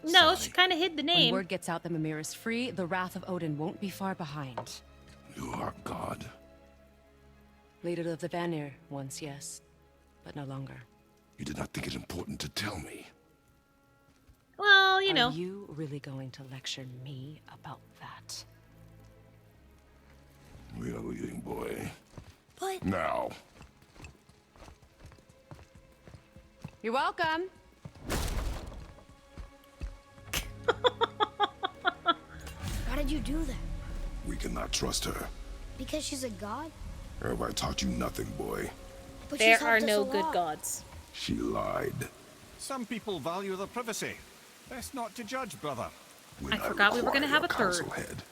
No, she kind of hid the name. When word gets out that Mimir is free, the wrath of Odin won't be far behind. You are God. Leader of the Vanir, once, yes. But no longer. You did not think it important to tell me. Well, you know. Are you really going to lecture me about that? We are leaving, boy. But... Now. You're welcome. Why did you do that? We cannot trust her. Because she's a god? Or have I taught you nothing, boy? But There she's are helped us no a good lot. gods. She lied. Some people value their privacy. Best not to judge, brother. When I forgot we were gonna require have a council third. head,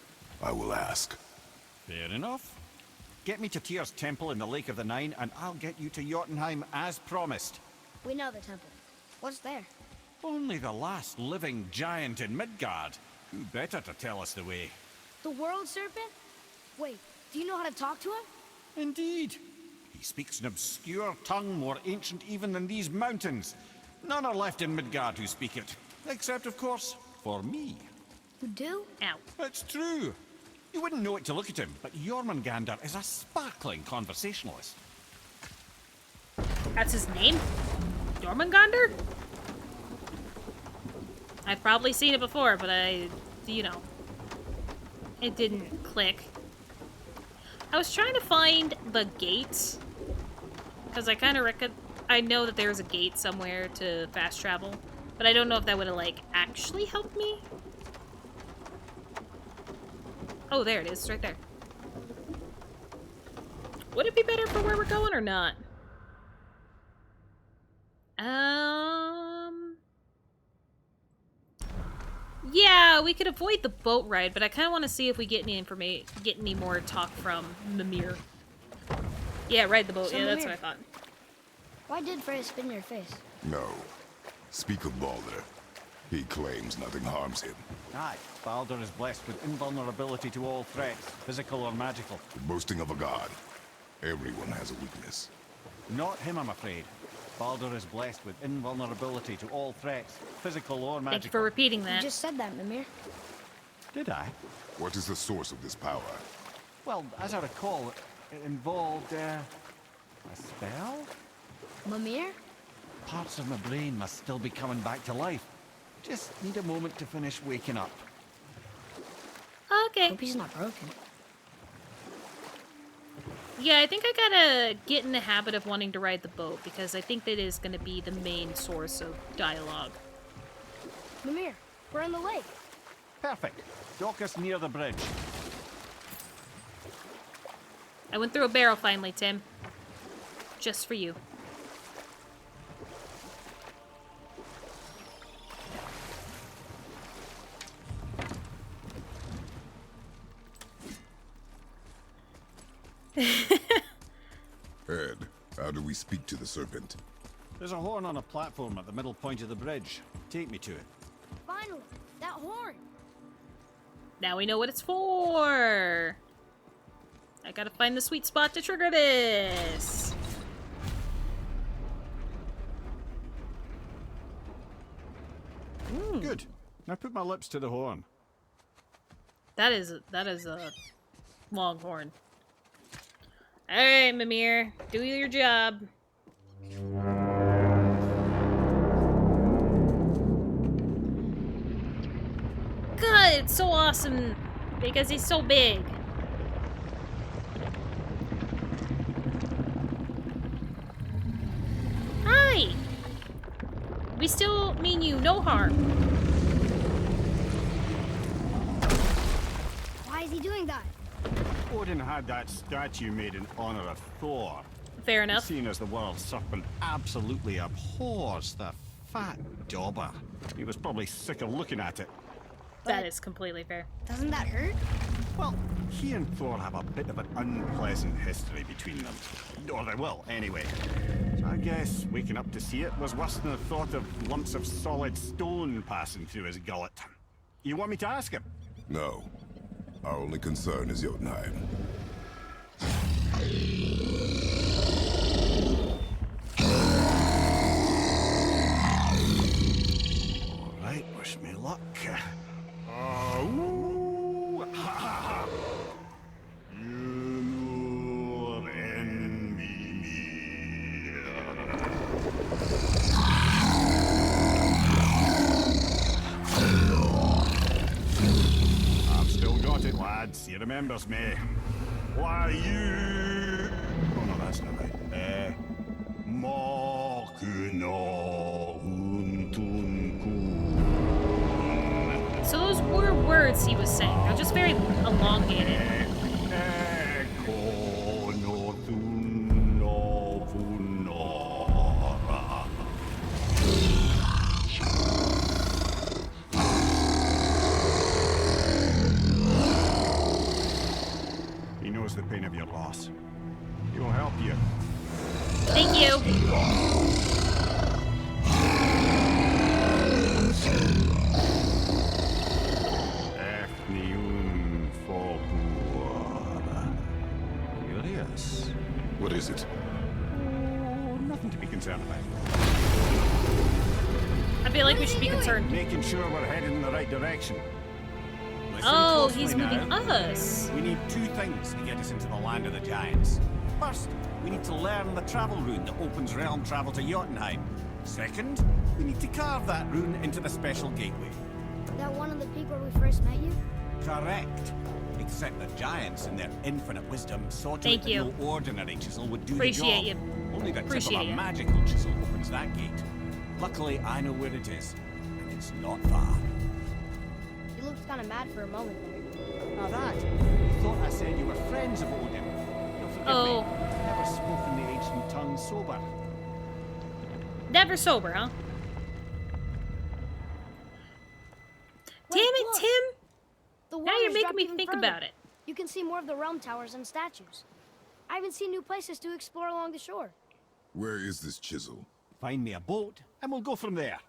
I will ask. Fair enough. Get me to Tyr's temple in the Lake of the Nine, and I'll get you to Jotunheim as promised. We know the temple. What's there? Only the last living giant in Midgard. Who better to tell us the way? The world serpent? Wait, do you know how to talk to him? Indeed. He speaks an obscure tongue more ancient even than these mountains. None are left in Midgard who speak it. Except, of course, for me. You do? Ow. It's true. You wouldn't know it to look at him, but Jormungandr is a sparkling conversationalist. That's his name? Jormungandr? I've probably seen it before, but you know, it didn't click. I was trying to find the gate, because I kind of I know that there's a gate somewhere to fast travel, but I don't know if that would have, like, actually helped me. Oh, there it is, right there. Would it be better for where we're going or not? Yeah, we could avoid the boat ride, but I kind of want to see if we get any more talk from Mimir. Yeah, ride the boat. So Yeah, that's Mimir, what I thought. why did Freya spit in your face? No. Speak of Balder. He claims nothing harms him. Aye, Baldur is blessed with invulnerability to all threats, physical or magical. Boasting of a god. Everyone has a weakness. Not him, I'm afraid. Baldur is blessed with invulnerability to all threats, physical or magical. Thank you for repeating that. You just said that, Mimir. Did I? What is the source of this power? Well, as I recall, it involved, a spell? Mimir? Parts of my brain must still be coming back to life. Just need a moment to finish waking up. Okay. Hope he's not broken. Yeah, I think I gotta get in the habit of wanting to ride the boat, because I think that is gonna be the main source of dialogue. Mimir, we're on the lake. Perfect. Dock us near the bridge. I went through a barrel finally, Tim. Just for you. Ed, how do we speak to the serpent? There's a horn on a platform at the middle point of the bridge. Take me to it. Finally, that horn. Now we know what it's for. I gotta find the sweet spot to trigger this. Good. Now put my lips to the horn. That is a long horn. Alright, Mimir. Do your job. God, it's so awesome because he's so big. Hi! We still mean you no harm. Why is he doing that? Odin had that statue made in honor of Thor. Fair enough. Seen as the world's serpent absolutely abhors the fat dauber. He was probably sick of looking at it. That is completely fair. Doesn't that hurt? Well, he and Thor have a bit of an unpleasant history between them. Or they will, anyway. So I guess waking up to see it was worse than the thought of lumps of solid stone passing through his gullet. You want me to ask him? No. Our only concern is Jotunheim. Alright, wish me luck. Ooh, ha, ha, ha. You and me. I've still got it, lads. He remembers me. Why you? Oh no, that's not right. So those were words he was saying. They're just very elongated. He knows the pain of your loss. He will help you. Thank you. Curious. What is it? Oh, nothing to be concerned about. I feel like we should be concerned. Making sure we're heading in the right direction. Listen Oh, closely he's now. moving us. We need two things to get us into the land of the giants. First, we need to learn the travel rune that opens realm travel to Jotunheim. Second, we need to carve that rune into the special gateway. That one on the peak where we first met you? Correct. Except the giants, in their infinite wisdom, saw to Thank it that you. no ordinary chisel would do Appreciate the job. you. Only the tip of Appreciate a you. magical chisel opens that gate. Luckily, I know where it is, and it's not far. You looked kind of mad for a moment there. Now that, you thought I said you were friends of Odin. You'll forgive Oh. me. Never spoken the ancient tongue sober. Never sober, huh? Wait, Damn it, look. Tim! The Now you're water's making dropped me even think further. about it. You can see more of the realm towers and statues. I haven't seen new places to explore along the shore. Where is this chisel? Find me a boat, and we'll go from there.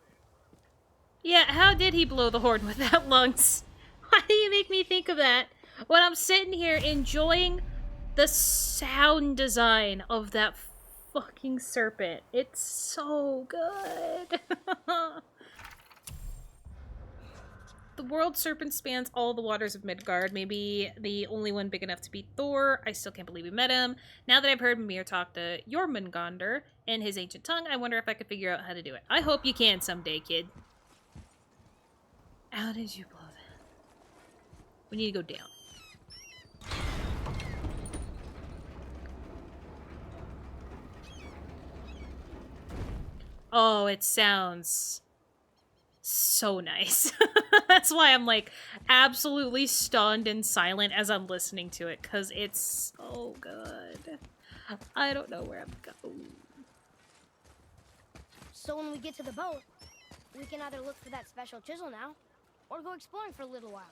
Yeah, how did he blow the horn without lungs? Why do you make me think of that when I'm sitting here enjoying the sound design of that fucking serpent? It's so good. The world serpent spans all the waters of Midgard, maybe the only one big enough to beat Thor. I still can't believe we met him. Now that I've heard Mimir talk to Jormungandr in his ancient tongue, I wonder if I could figure out how to do it. I hope you can someday, kid. How did you blow that? We need to go down. Oh, it sounds so nice. That's why I'm like absolutely stunned and silent as I'm listening to it, because it's so good. I don't know where I'm going. So when we get to the boat, we can either look for that special chisel now, or go exploring for a little while.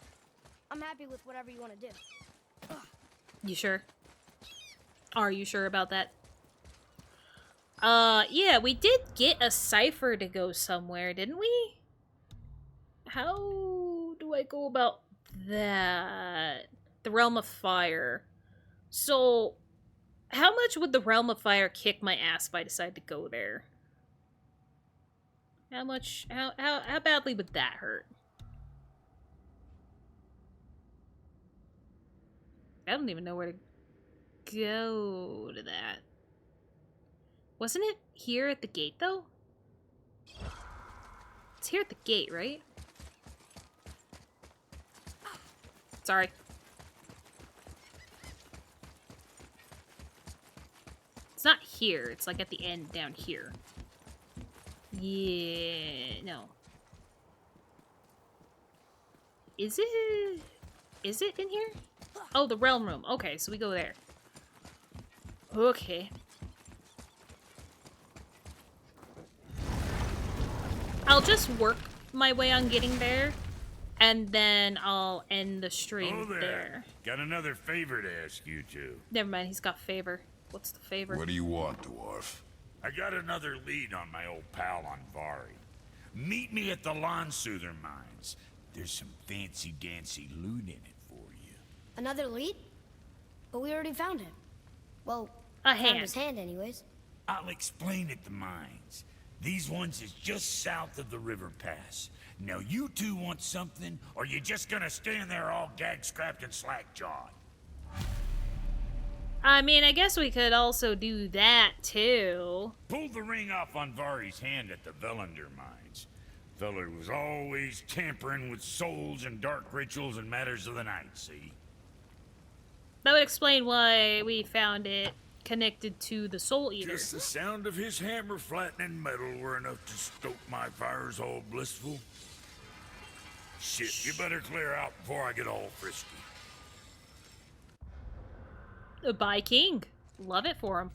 I'm happy with whatever you want to do. You sure? Are you sure about that? Yeah, we did get a cipher to go somewhere, didn't we? How do I go about that? The Realm of Fire. So, how much would the Realm of Fire kick my ass if I decide to go there? How much, how badly would that hurt? I don't even know where to go to that. Wasn't it here at the gate, though? It's here at the gate, right? Sorry. It's not here. It's like at the end down here. Yeah, no. Is it? Is it in here? Oh, the realm room. Okay, so we go there. Okay. I'll just work my way on getting there, and then I'll end the stream there. Got another favor to ask you two. Never mind, he's got favor. What's the favor? What do you want, dwarf? I got another lead on my old pal Anvari. Meet me at the Lawn Soother Mines. There's some fancy-dancy loot in it for you. Another lead? But we already found him. Well, a found his hand anyways. I'll explain at the mines. These ones is just south of the river pass. Now you two want something, or you just gonna stand there all gag-scrapped and slack-jawed? I mean, I guess we could also do that, too. Pulled the ring off Anvari's hand at the Velander mines. Feller was always tampering with souls and dark rituals and matters of the night, see? That would explain why we found it connected to the Soul Eater. Just the sound of his hammer flattening metal were enough to stoke my fires all blissful. Shit, you better clear out before I get all frisky. By King. Love it for him.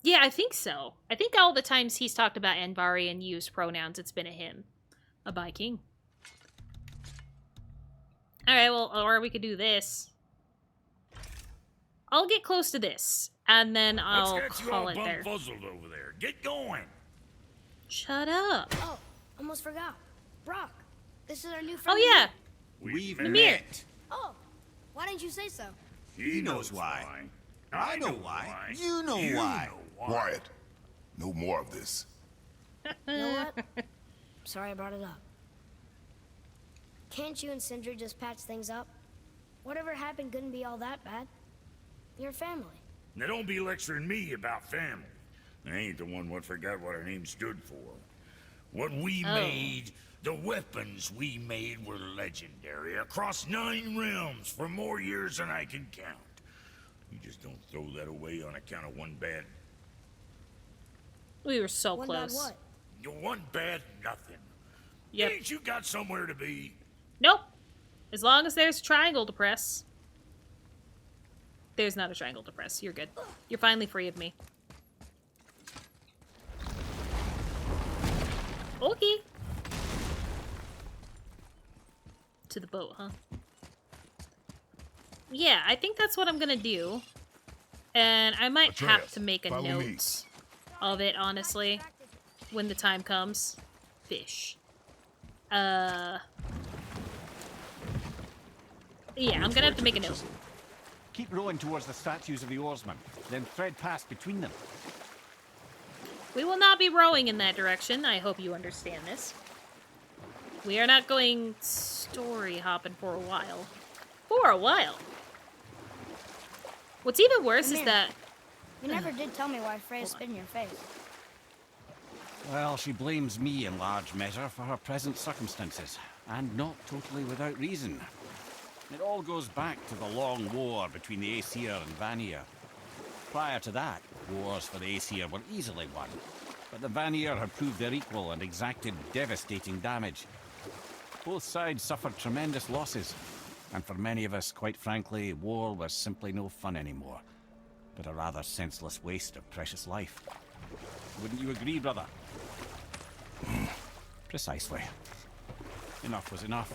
Yeah, I think so. I think all the times he's talked about Anvari and used pronouns, it's been a him. A by King. Alright, well, or we could do this. I'll get close to this, and then I'll call it there. Bumfuzzled over there. Get going. Shut up. Oh, almost forgot. Brock, this is our new friend. Oh, yeah. We've Mimir. met. Oh, why didn't you say so? He knows why. I know why. You know why. Quiet. No more of this. You know what? Sorry I brought it up. Can't you and Sindri just patch things up? Whatever happened couldn't be all that bad. You're family. Now don't be lecturing me about family. I ain't the one what forgot what our name stood for. What we made, the weapons we made were legendary across 9 realms for more years than I can count. You just don't throw that away on account of one bad... We were so One close. bad what? You one bad nothing. Yep. Ain't you got somewhere to be? Nope. As long as there's a triangle to press. There's not a triangle to press. You're good. You're finally free of me. Okay. To the boat, huh? yeah, I think that's what I'm gonna do. And I might have to make a note of it, honestly, when the time comes. Fish. Yeah, I'm gonna have to make a note. Keep rowing towards the statues of the oarsmen, then thread past between them. We will not be rowing in that direction. I hope you understand this. We are not going story hopping for a while. For a while. What's even worse is that... You never did tell me why Freya spit in your face. Well, she blames me in large measure for her present circumstances, and not totally without reason. It all goes back to the long war between the Aesir and Vanir. Prior to that, wars for the Aesir were easily won, but the Vanir had proved their equal and exacted devastating damage. Both sides suffered tremendous losses, and for many of us, quite frankly, war was simply no fun anymore, but a rather senseless waste of precious life. Wouldn't you agree, brother? Precisely. Enough was enough.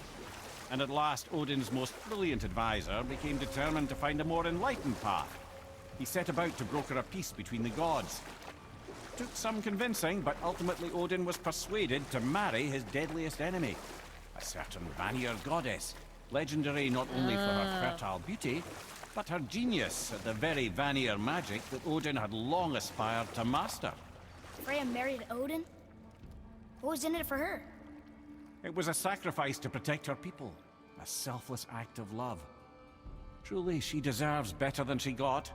And at last, Odin's most brilliant advisor became determined to find a more enlightened path. He set about to broker a peace between the gods. Took some convincing, but ultimately Odin was persuaded to marry his deadliest enemy, a certain Vanir goddess, legendary not only for her fertile beauty, but her genius at the very Vanir magic that Odin had long aspired to master. Freya married Odin? What was in it for her? It was a sacrifice to protect her people, a selfless act of love. Truly, she deserves better than she got.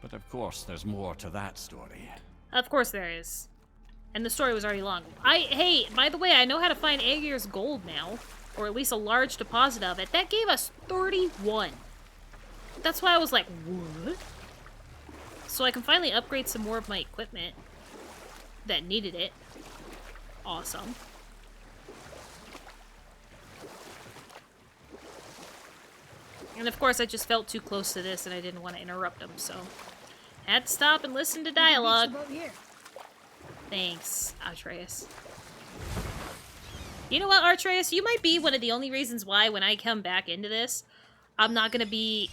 But of course, there's more to that story. Of course there is. And the story was already long. Hey, by the way, I know how to find Aegir's gold now. Or at least a large deposit of it. That gave us 31. That's why I was like, what? So I can finally upgrade some more of my equipment that needed it. Awesome. And of course, I just felt too close to this and I didn't want to interrupt them, so... had to stop and listen to dialogue. Thanks, Atreus. You know what, Atreus? You might be one of the only reasons why, when I come back into this, I'm not gonna be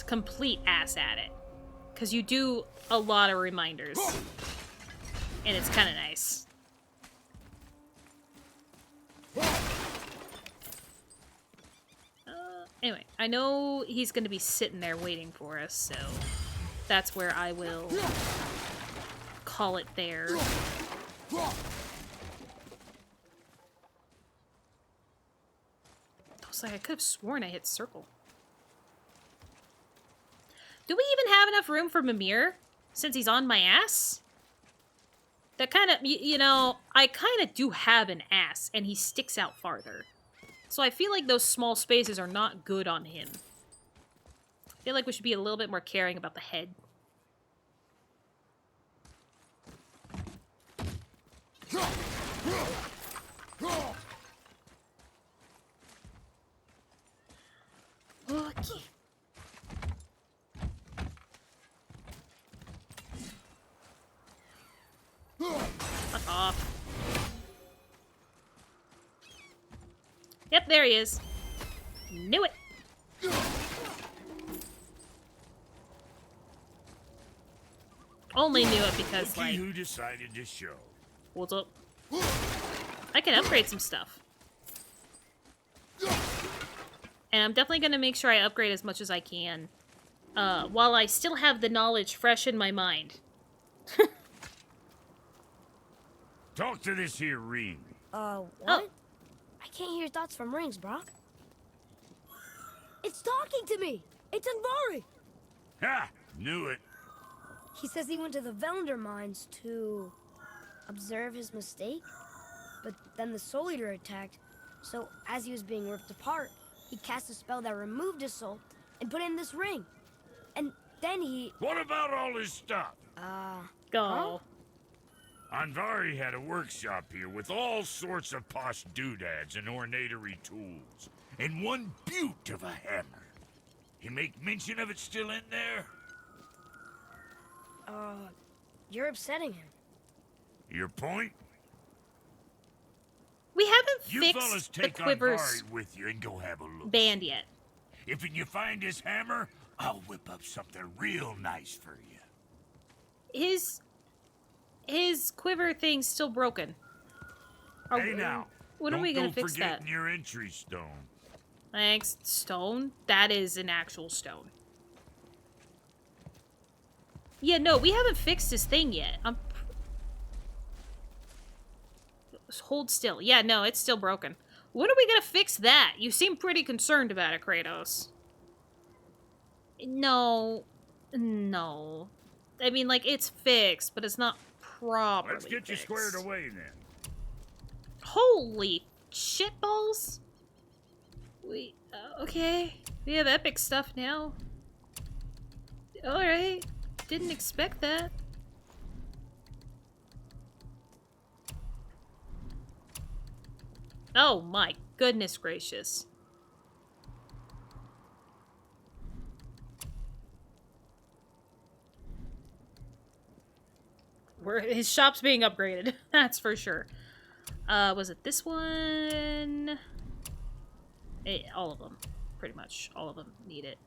complete ass at it. Because you do a lot of reminders. And it's kind of nice. Anyway, I know he's gonna be sitting there waiting for us, so that's where I will call it there. I was like, I could have sworn I hit circle. Do we even have enough room for Mimir since he's on my ass? That kind of, you know, I kind of do have an ass and he sticks out farther. So I feel like those small spaces are not good on him. I feel like we should be a little bit more caring about the head. Okay. Fuck off. Yep, there he is. Knew it. Only knew it because, like... who decided to show? What's up? I can upgrade some stuff. And I'm definitely going to make sure I upgrade as much as I can. While I still have the knowledge fresh in my mind. Talk to this here ring. What? Oh. I can't hear thoughts from rings, Brock. It's talking to me! It's Andvari! Ha! Knew it. He says he went to the Velnder mines to observe his mistake, but then the Soul Eater attacked, so as he was being ripped apart, he cast a spell that removed his soul and put in this ring. And then he... What about all his stuff? Go. Huh? Andvari had a workshop here with all sorts of posh doodads and ornatery tools, and one beaut of a hammer. You make mention of it still in there? You're upsetting him. Your point? We haven't You fellas fixed the take Quiver's Andvari with you and go have a look. band yet. If you find his hammer, I'll whip up something real nice for you. His quiver thing's still broken. Hey now, when are we gonna fix that? Don't go forgetting your entry stone. Thanks, stone? That is an actual stone. Yeah, no, we haven't fixed his thing yet. Hold still. Yeah, no, it's still broken. When are we gonna fix that? You seem pretty concerned about it, Kratos. No. No. I mean, like, it's fixed, but it's not properly Let's get you squared away, then. Holy shitballs! Okay. We have epic stuff now. Alright. Didn't expect that. Oh my goodness gracious. His shop's being upgraded, that's for sure. Was it this one? All of them. Pretty much. All of them need it.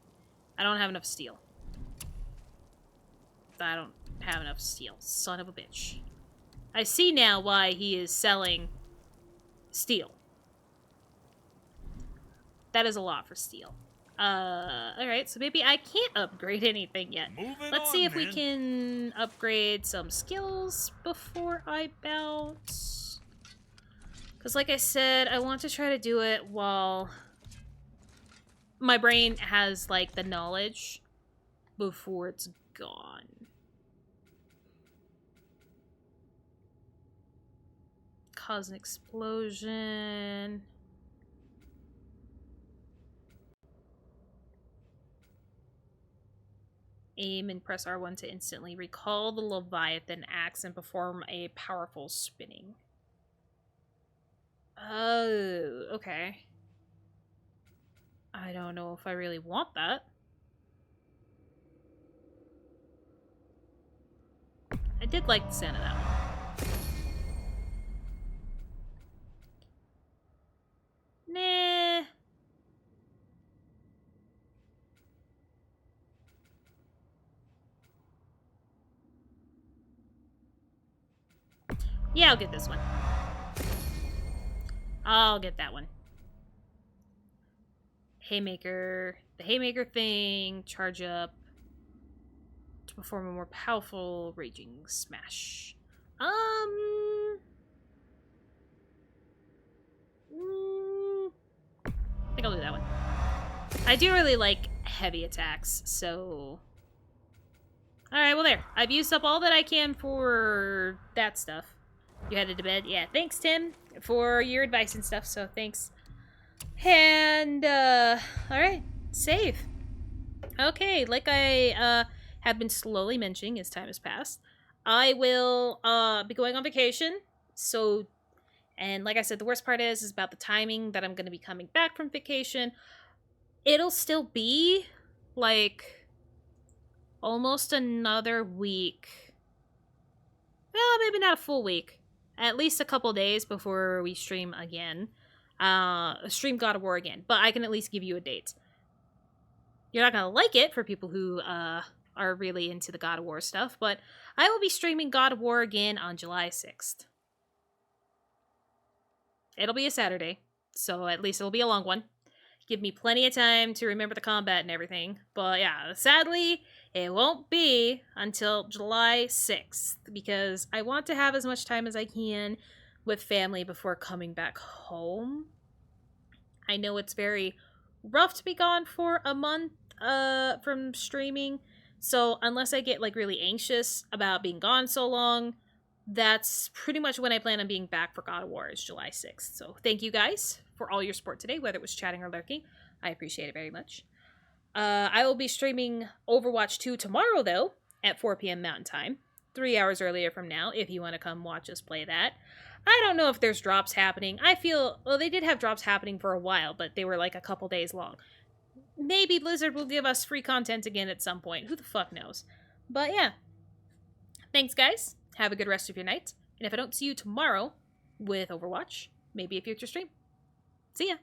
I don't have enough steel. I don't have enough steel. Son of a bitch. I see now why he is selling steel. That is a lot for steel. Alright, so maybe I can't upgrade anything yet. Let's see if we can upgrade some skills before I bounce. Because like I said, I want to try to do it while my brain has, like, the knowledge before it's gone. Cause an explosion. Aim and press R1 to instantly recall the Leviathan axe and perform a powerful spinning. Oh, okay. I don't know if I really want that. I did like the sound of that one. Nah. Yeah, I'll get this one. I'll get that one. Haymaker. The Haymaker thing. Charge up. To perform a more powerful Raging Smash. I think I'll do that one. I do really like heavy attacks, so... Alright, well there. I've used up all that I can for that stuff. You headed to bed? Yeah, thanks, Tim, for your advice and stuff, so thanks. And, alright, save. Okay, like I, have been slowly mentioning as time has passed, I will, be going on vacation, so, and like I said, the worst part is about the timing that I'm gonna be coming back from vacation. It'll still be, like, almost another week. Well, maybe not a full week. At least a couple days before we stream again. Stream God of War again. But I can at least give you a date. You're not gonna like it for people who, are really into the God of War stuff, but I will be streaming God of War again on July 6th. It'll be a Saturday, so at least it'll be a long one. Give me plenty of time to remember the combat and everything. But yeah, sadly, it won't be until July 6th because I want to have as much time as I can with family before coming back home. I know it's very rough to be gone for a month from streaming, so unless I get like really anxious about being gone so long, that's pretty much when I plan on being back for God of War is July 6th. So thank you guys for all your support today, whether it was chatting or lurking. I appreciate it very much. I will be streaming Overwatch 2 tomorrow, though, at 4 p.m. Mountain Time. 3 hours earlier from now, if you want to come watch us play that. I don't know if there's drops happening. I feel, well, they did have drops happening for a while, but they were like a couple days long. Maybe Blizzard will give us free content again at some point. Who the fuck knows? But yeah. Thanks, guys. Have a good rest of your night. And if I don't see you tomorrow with Overwatch, maybe a future stream. See ya.